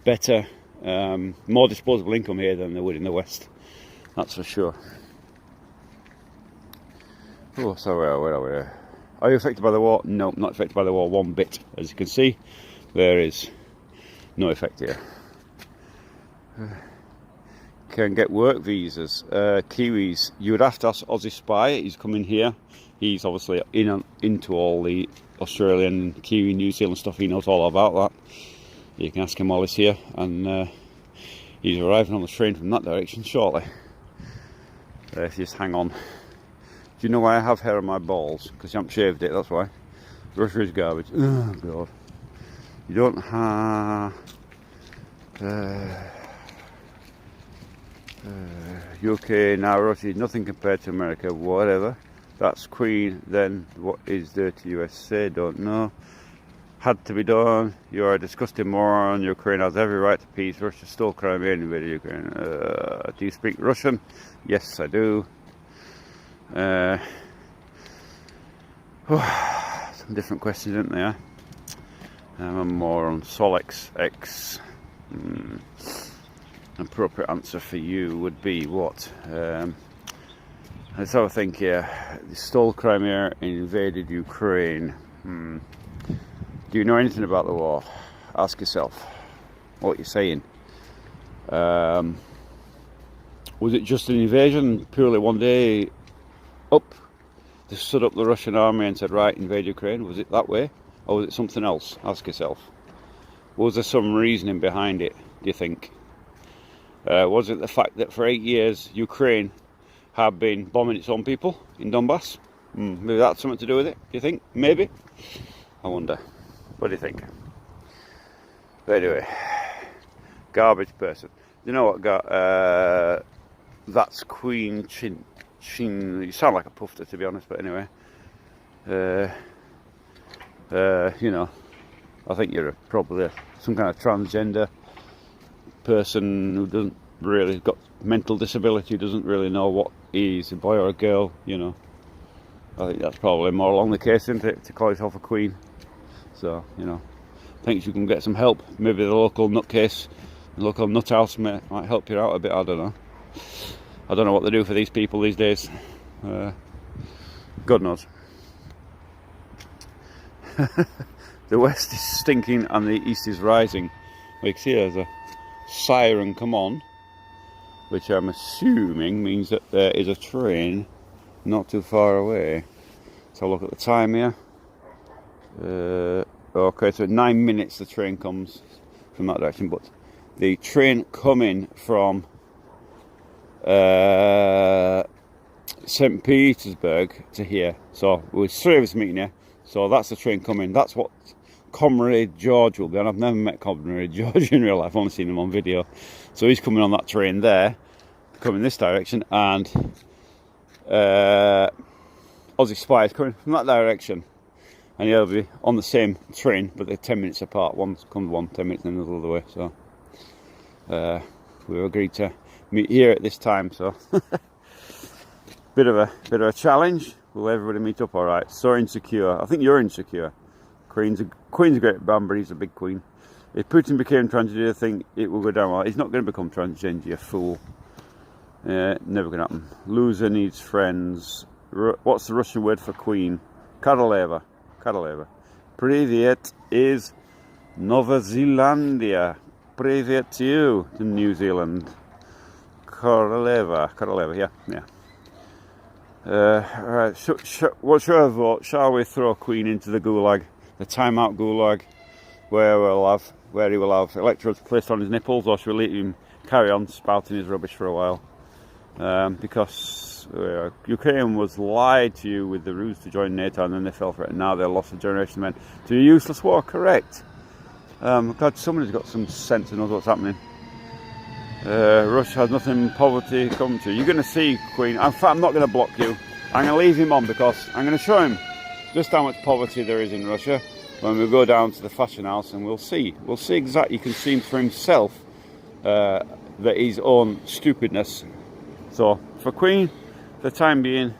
Speaker 1: better, more disposable income here than they would in the West. That's for sure. Oh, so where are we? Are you affected by the war? No, not affected by the war one bit. As you can see, there is no effect here. Can get work visas. Kiwis, you would have to ask Aussie Spy. He's coming here. He's obviously into all the Australian, Kiwi, New Zealand stuff. He knows all about that. You can ask him while he's here, and he's arriving on the train from that direction shortly. If you just hang on. Do you know why I have hair on my balls? Because you haven't shaved it, that's why. Russia is garbage. Oh god. You don't have UK now, Russia is nothing compared to America, whatever. That's Queen, then what is there to USA? Don't know. Had to be done. You're a disgusting moron. Ukraine has every right to peace. Russia stole Crimea and invaded Ukraine. Do you speak Russian? Yes, I do. Some different questions, isn't there? I'm more on Solex X. Appropriate answer for you would be what? Let's have a think here. They stole Crimea and invaded Ukraine. Do you know anything about the war? Ask yourself what you're saying. Was it just an invasion? Purely one day up? They stood up the Russian army and said, right, invade Ukraine? Was it that way? Or was it something else? Ask yourself. Was there some reasoning behind it, do you think? Was it the fact that for 8 years Ukraine had been bombing its own people in Donbass? Maybe that's something to do with it, do you think? Maybe? I wonder. What do you think? But anyway, garbage person. You know what? That's Queen Chin. You sound like a pufter, to be honest. But anyway, you know, I think you're probably some kind of transgender person who doesn't really got mental disability, doesn't really know what he's a boy or a girl. You know, I think that's probably more along the case, isn't it? To call yourself a queen. So, you know, thinks you can get some help. Maybe the local nutcase, the local nut house might help you out a bit. I don't know. I don't know what they do for these people these days. God knows. The west is stinking and the east is rising. We can see there's a siren come on, which I'm assuming means that there is a train not too far away. So look at the time here. Okay, so 9 minutes the train comes from that direction, but the train coming from St. Petersburg to here, so we're service meeting here, so that's the train coming. That's what Comrade George will be on. I've never met Comrade George in real life, I've only seen him on video. So he's coming on that train there, coming this direction, and Aussie Spy is coming from that direction. And he'll be on the same train, but they're 10 minutes apart. One comes 10 minutes and another the other way. So we agreed to meet here at this time, so bit of a challenge. Will everybody meet up all right? So insecure. I think you're insecure. Queen's a great band, but he's a big queen. If Putin became transgender, I think it will go down well. He's not going to become transgender, you fool. Never going to happen. Loser needs friends. What's the Russian word for queen? Koroleva. Koroleva. Privet is Nova Zealandia. Privet to you, to New Zealand. Koroleva, yeah. Alright, what's your vote? Shall we throw Queen into the gulag, the timeout gulag, where he will have electrodes placed on his nipples, or should we let him carry on spouting his rubbish for a while? Because Ukraine was lied to you with the ruse to join NATO, and then they fell for it, and now they're lost a generation of men to a useless war. Correct. I'm glad somebody's got some sense and knows what's happening. Russia has nothing poverty come to. You're going to see, Queen. In fact, I'm not going to block you. I'm going to leave him on because I'm going to show him just how much poverty there is in Russia when we go down to the fashion house, and we'll see exactly. You can see for himself that his own stupidness. So for Queen, for the time being,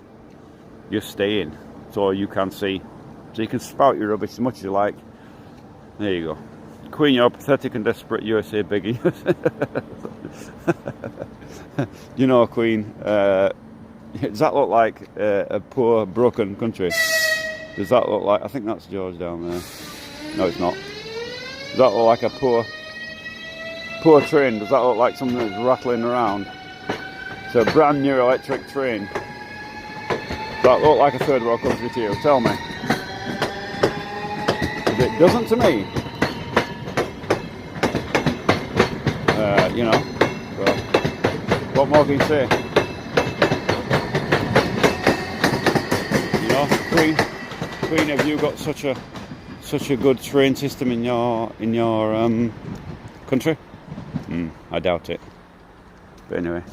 Speaker 1: you stay in so you can see. So you can spout your rubbish as much as you like. There you go. Queen, you're pathetic and desperate USA begging. You know, Queen, does that look like a poor, broken country? Does that look like... I think that's George down there. No, it's not. Does that look like a poor train? Does that look like something that's rattling around? It's a brand new electric train. Does that look like a third world country to you? Tell me. It doesn't to me. You know, so what more can you say? You know, Queen, have you got such a good train system in your country? I doubt it. But anyway,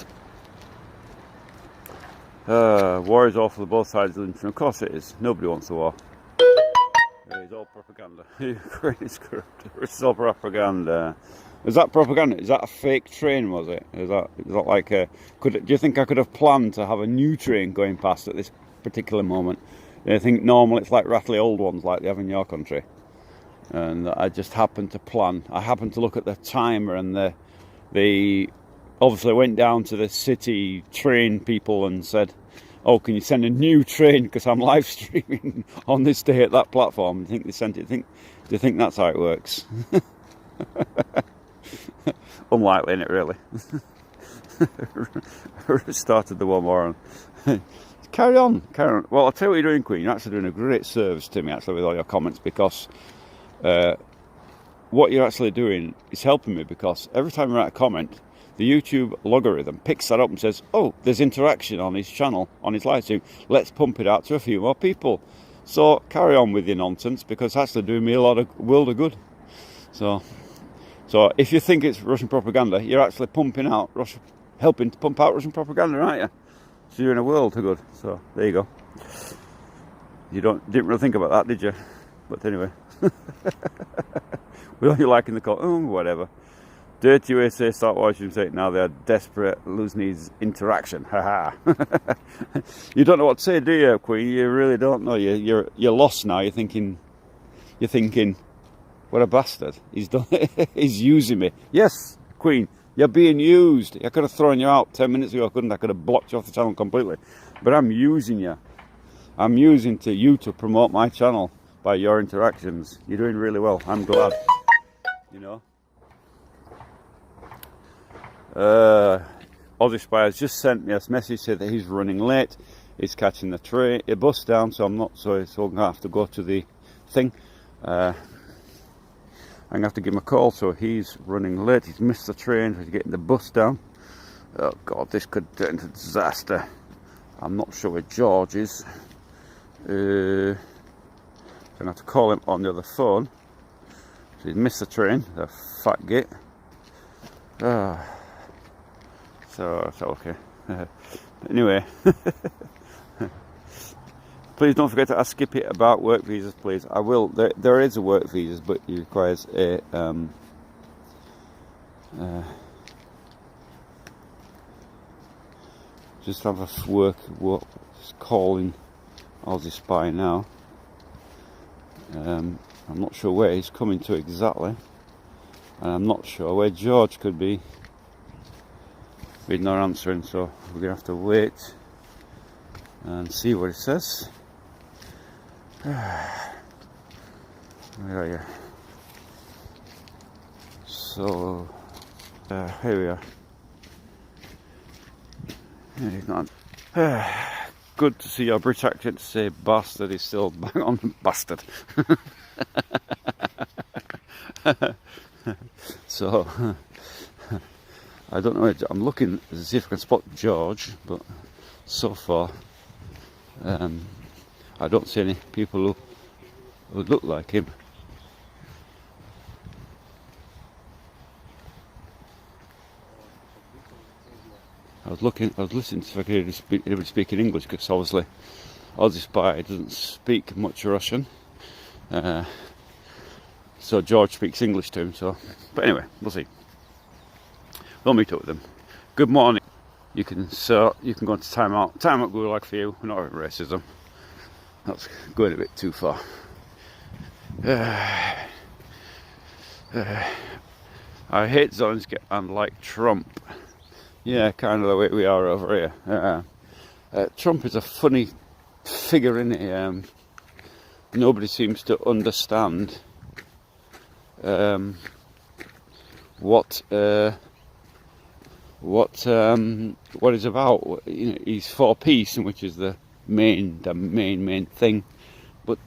Speaker 1: war is awful for both sides of the country. Of course it is. Nobody wants the war. It's all propaganda. Ukraine is corrupt. It's all propaganda. Is that propaganda? Is that a fake train, was it? Is that like a... do you think I could have planned to have a new train going past at this particular moment? I think normally it's like rattly old ones like they have in your country. And I just happened to plan. I happened to look at the timer, and the obviously went down to the city train people and said, oh, can you send a new train because I'm live streaming on this day at that platform? I think they sent it. Do you think that's how it works? Unlikely, isn't it, really? Started the one more on. Carry on. Well, I'll tell you what you're doing, Queen. You're actually doing a great service to me, actually, with all your comments, because what you're actually doing is helping me, because every time you write a comment, the YouTube logarithm picks that up and says, oh, there's interaction on his channel, on his live stream. Let's pump it out to a few more people. So carry on with your nonsense, because it's actually doing me a world of good. So if you think it's Russian propaganda, you're actually helping to pump out Russian propaganda, aren't you? So you're in a world of good. So there you go. You didn't really think about that, did you? But anyway, with all you like in the call, whatever. Dirty USA start watching say now they're desperate, lose needs interaction. Haha. You don't know what to say, do you, Queen? You really don't know. You're lost now. You're thinking, what a bastard. He's done. He's using me. Yes, Queen, you're being used. I could have thrown you out 10 minutes ago, couldn't I? I could have blocked you off the channel completely. But I'm using you. I'm using you to promote my channel by your interactions. You're doing really well. I'm glad. You know. Aussie Spy has just sent me a message saying that he's running late. He's catching a bus down, so I'm going to have to go to the thing. I'm going to have to give him a call, so he's running late. He's missed the train, so he's getting the bus down. Oh God, this could turn into disaster. I'm not sure where George is. So I'm going to have to call him on the other phone. So he's missed the train, the fat git. So it's okay. Anyway, please don't forget to ask Skippy about work visas, please. I will. There is a work visa, but it requires a just have a work calling Aussie Spy now. I'm not sure where he's coming to exactly, and I'm not sure where George could be. He's not answering, so we're gonna have to wait and see what it says. Where are you? So here we are. Yeah, he's not. Good to see your British accent say bastard is still bang on bastard. So I don't know, I'm looking to see if I can spot George, but so far I don't see any people who look like him. I was listening to if I could anybody speaking English, because obviously Aussie Spy doesn't speak much Russian. So George speaks English to him, but anyway, we'll see. We'll meet up with them. Good morning. You can go into timeout. Timeout good luck for you. We're not having racism. That's going a bit too far. I hate Zelensky and like Trump. Yeah, kind of the way we are over here. Trump is a funny figure, isn't he? Nobody seems to understand what he's about. You know, he's for peace, which is the main thing. But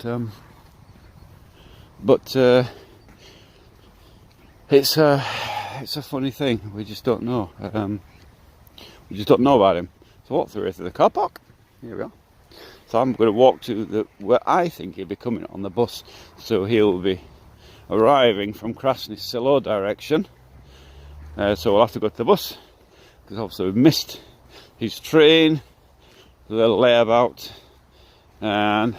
Speaker 1: it's a funny thing. We just don't know. We just don't know about him. So what's the rest of the car park? Here we are. So I'm going to walk to where I think he'll be coming on the bus. So he'll be arriving from Krasny Selo direction. So we'll have to go to the bus, because obviously we've missed his train, the little layabout, and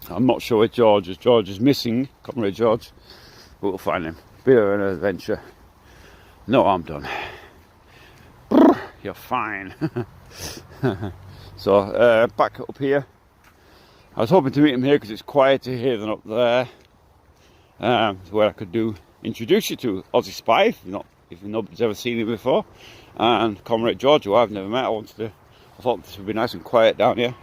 Speaker 1: I'm not sure where George is. George is missing, Comrade George, but we'll find him. Bit of an adventure. No, I'm done. You're fine. So back up here. I was hoping to meet him here because it's quieter here than up there. Where I could introduce you to Aussie Spy if nobody's ever seen him before, and Comrade George, who I've never met. I thought this would be nice and quiet down here.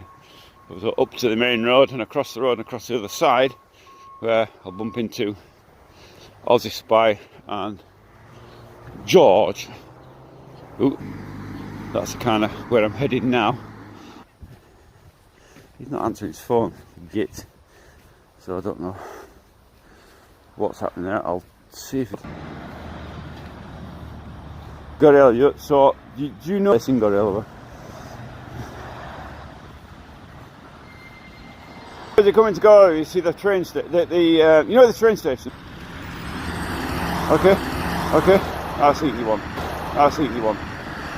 Speaker 1: I was up to the main road and across the road and across the other side, where I'll bump into Aussie Spy and George. Ooh, that's kind of where I'm headed now. He's not answering his phone, git. So I don't know what's happening there. I'll see if it... Gorilla, so do you know this in Gorilla? As you come into Gorilla, you see the train station. You know the train station. Okay. I'll see you one.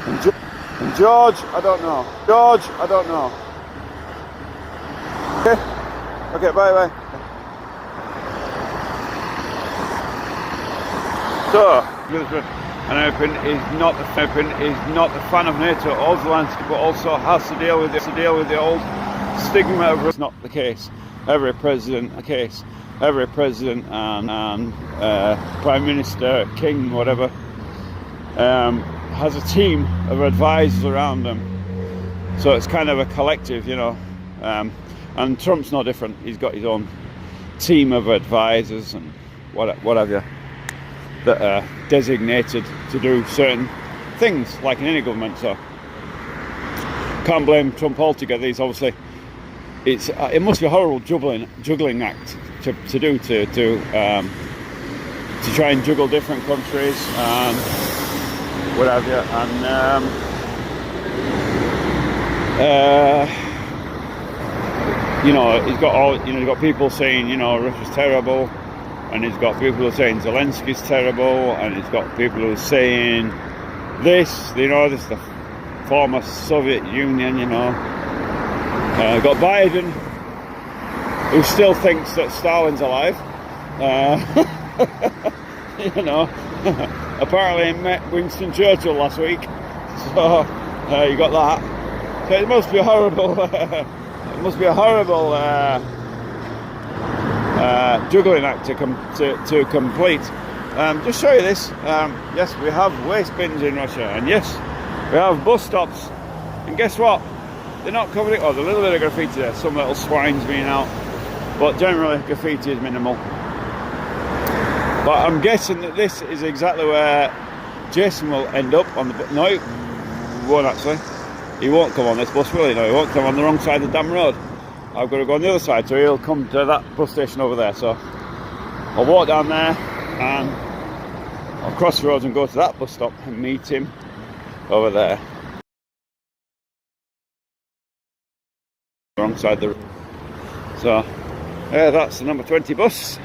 Speaker 1: And George, I don't know. Okay, bye. So, an open is not the fan of NATO or Zelensky, but also has to deal with the old stigma of... It's not the case. Every president and prime minister, king, whatever, has a team of advisors around them. So it's kind of a collective, you know. And Trump's no different. He's got his own team of advisors and what have you, that are designated to do certain things, like in any government. So can't blame Trump altogether. He's obviously, it must be a horrible juggling act to try and juggle different countries and what have you. And you know, he's got people saying, you know, Russia's terrible, and he's got people who are saying Zelensky's terrible, and he's got people who are saying this, you know, this is the former Soviet Union, you know. Got Biden, who still thinks that Stalin's alive. You know, apparently he met Winston Churchill last week. So, You got that. So it must be a horrible, it must be a horrible juggling act to complete. Just show you this. Yes, we have waste bins in Russia, and yes, we have bus stops. And guess what? They're not covered. Oh, there's a little bit of graffiti there. Some little swines being out, but generally graffiti is minimal. But I'm guessing that this is exactly where Jason will end up on the. No, he won't actually. He won't come on this bus, will he? No, he won't come on the wrong side of the damn road. I've got to go on the other side, so he'll come to that bus station over there. So I'll walk down there and I'll cross the road and go to that bus stop and meet him over there. Wrong side of the road. So that's the number 20 bus.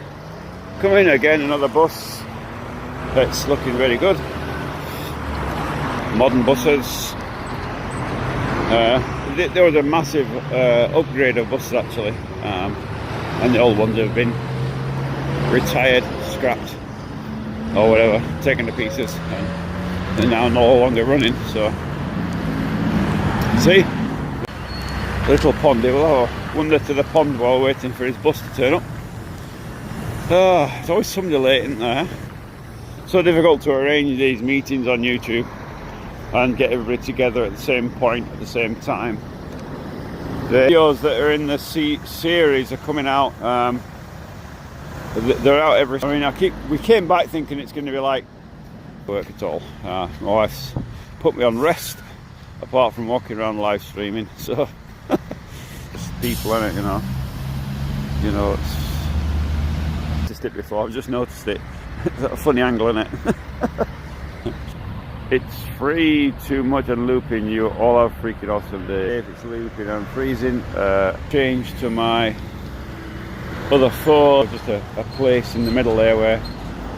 Speaker 1: Coming again, another bus. It's looking very good. Modern buses. There was a massive upgrade of buses actually, and the old ones have been retired, scrapped, or whatever, taken to pieces, and they're now no longer running. So, see, little pond. He will have a wander to the pond while waiting for his bus to turn up. There's always somebody late, isn't there? So difficult to arrange these meetings on YouTube and get everybody together at the same point at the same time. The videos that are in the series are coming out. They're out every. I mean, we came back thinking it's going to be like work at all. My wife's put me on rest, apart from walking around live streaming. So it's people in it, you know. You know, it's noticed it before. I've just noticed it. It's a funny angle in it. It's free too much and looping. You all have freaking awesome day. If it's looping and freezing, change to my other phone. Just a place in the middle there where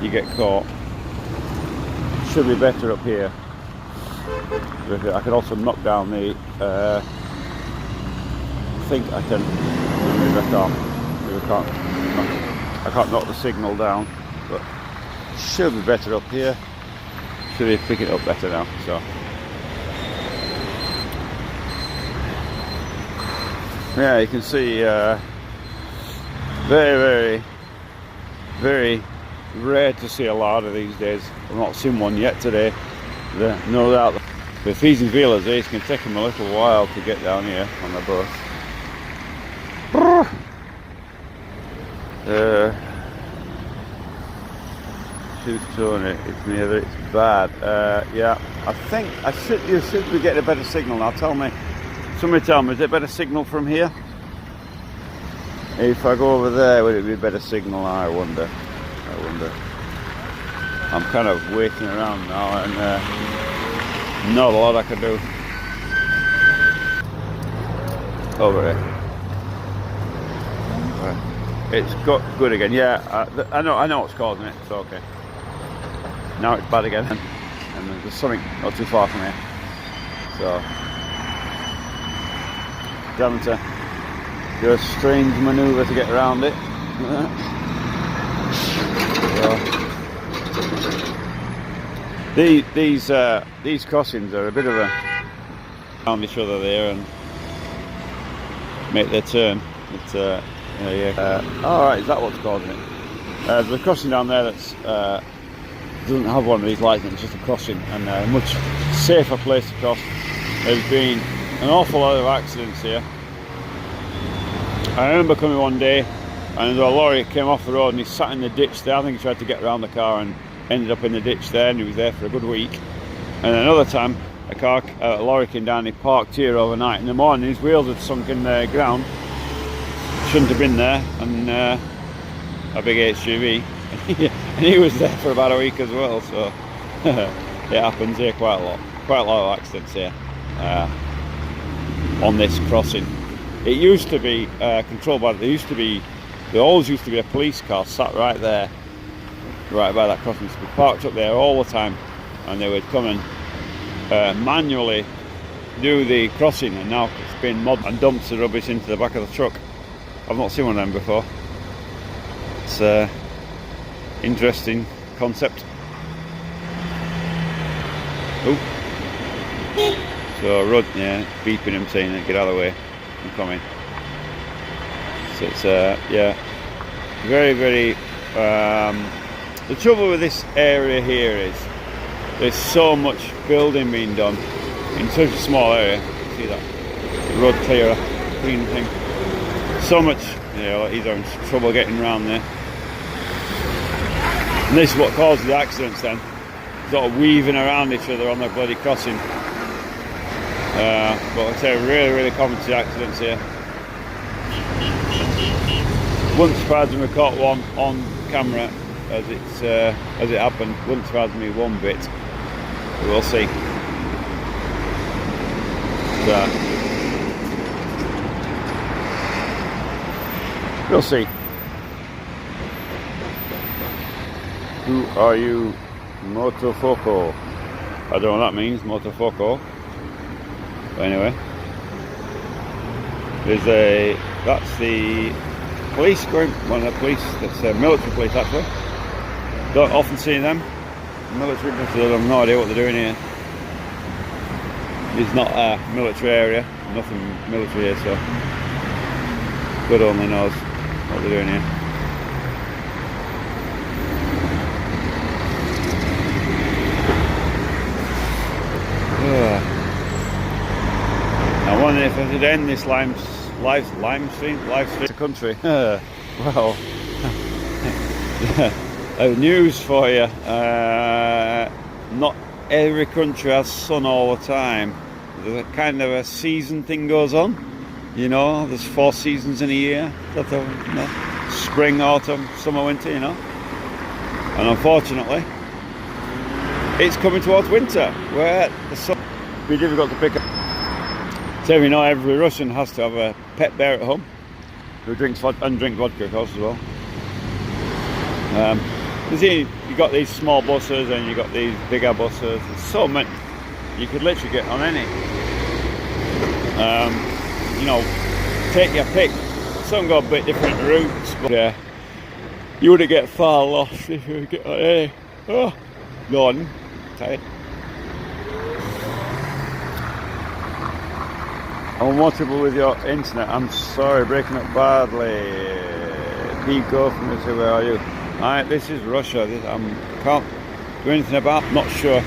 Speaker 1: you get caught. Should be better up here. I can also knock down the. I think I can. Maybe I can't. Maybe I can't. I can't knock the signal down, but should be better up here. Should be picking it up better now. So yeah, you can see very rare to see a larder these days. I've not seen one yet today. No doubt with these feelers, it can take them a little while to get down here on the bus. It's near it's bad. Yeah, I think you should be getting a better signal now. Somebody tell me, is it a better signal from here? If I go over there, would it be a better signal? I wonder. I'm kind of waiting around now, and not a lot I can do. Over here. Right. It's got good again. Yeah, I know what's causing it. It's okay. Now it's bad again, and there's something not too far from here. So, having to do a strange manoeuvre to get around it. So, these crossings are a bit of a around each other there and make their turn. It's all right, is that what's causing it? There's a crossing down there that's doesn't have one of these lights. It's just a crossing, and a much safer place to cross. There's been an awful lot of accidents here. I remember coming one day and a lorry came off the road and he sat in the ditch there. I think he tried to get around the car and ended up in the ditch there, and he was there for a good week. And another time a lorry came down, he parked here overnight. In the morning his wheels had sunk in the ground, shouldn't have been there, and a big HGV. And he was there for about a week as well, so it happens here quite a lot of accidents here on this crossing. It used to be controlled by, there always used to be a police car sat right there, right by that crossing. So we parked up there all the time, and they would come and manually do the crossing, and now it's been mobbed and dumps the rubbish into the back of the truck. I've not seen one of them before. It's interesting concept. Oh, So Rudd, yeah, beeping him saying, get out of the way, I'm coming. So it's, yeah, very, very, the trouble with this area here is there's so much building being done in such a small area. See that? Road clear, clean thing. So much, you know, he's having trouble getting around there. And this is what causes the accidents then. Sort of weaving around each other on the bloody crossing. But like I say, really, really common to accidents here. Wouldn't surprise me we caught one on camera as it happened. Wouldn't surprise me one bit. We'll see. So, we'll see. Who are you? Motofoco. I don't know what that means, motofoco. But anyway, that's the police going, one of the police, that's military police actually. Don't often see them. Military, I have no idea what they're doing here. It's not a military area, nothing military here, so God only knows what they're doing here. I wonder if I should end this live stream to country. Well, news for you. Not every country has sun all the time. There's a kind of a season thing goes on. You know, there's 4 seasons in a year. You know, spring, autumn, summer, winter. You know, and unfortunately, it's coming towards winter, where the sun be difficult to pick up. So we know every Russian has to have a pet bear at home who drinks vodka, of course, as well. You see, you got these small buses and you got these bigger buses. There's so many. You could literally get on any. You know, take your pick. Some got a bit different routes, but yeah, you wouldn't get far lost if you get on any. Oh, yawning, tired. Unwatchable with your internet. I'm sorry, breaking up badly. Pico from this, where are you? Alright, this is Russia. I can't do anything about. Not sure.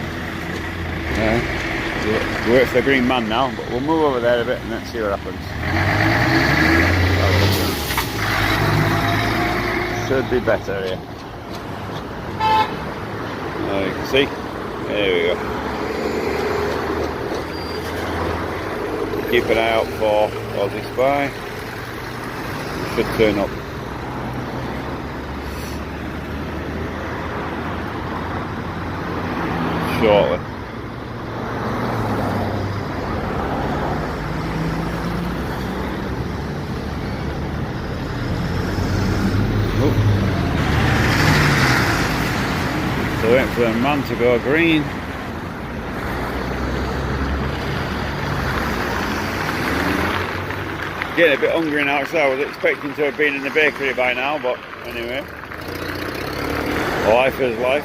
Speaker 1: We'll wait for the green man now, but we'll move over there a bit and let's see what happens. Should be better here. You can see. There we go. Keep an eye out for Aussie Spy. Should turn up. Shortly. So waiting for the man to go green. Getting a bit hungry now, so I was expecting to have been in the bakery by now, but anyway, life is life.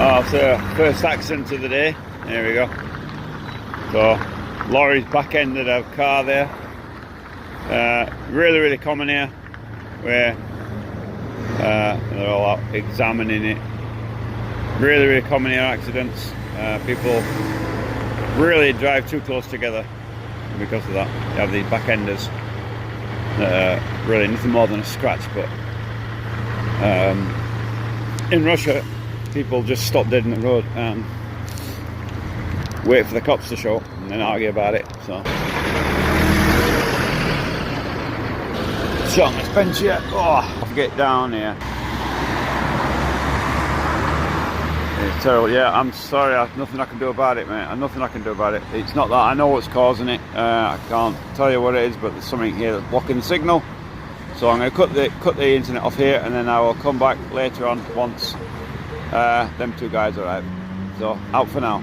Speaker 1: Oh, so first accident of the day. There we go. So lorry's back-ended a car there. Really, really common here, where they're all out examining it. Really, really common here accidents. People really drive too close together, and because of that you have these back enders. Really nothing more than a scratch, but in Russia people just stop dead in the road and wait for the cops to show up and then argue about it. So shot on this bench here. Oh, I'll get down here. It's terrible. Yeah, I'm sorry. I've nothing I can do about it, mate. I've nothing I can do about it. It's not that I know what's causing it. I can't tell you what it is, but there's something here that's blocking the signal. So I'm going to cut the internet off here, and then I will come back later on once them 2 guys arrive. So out for now.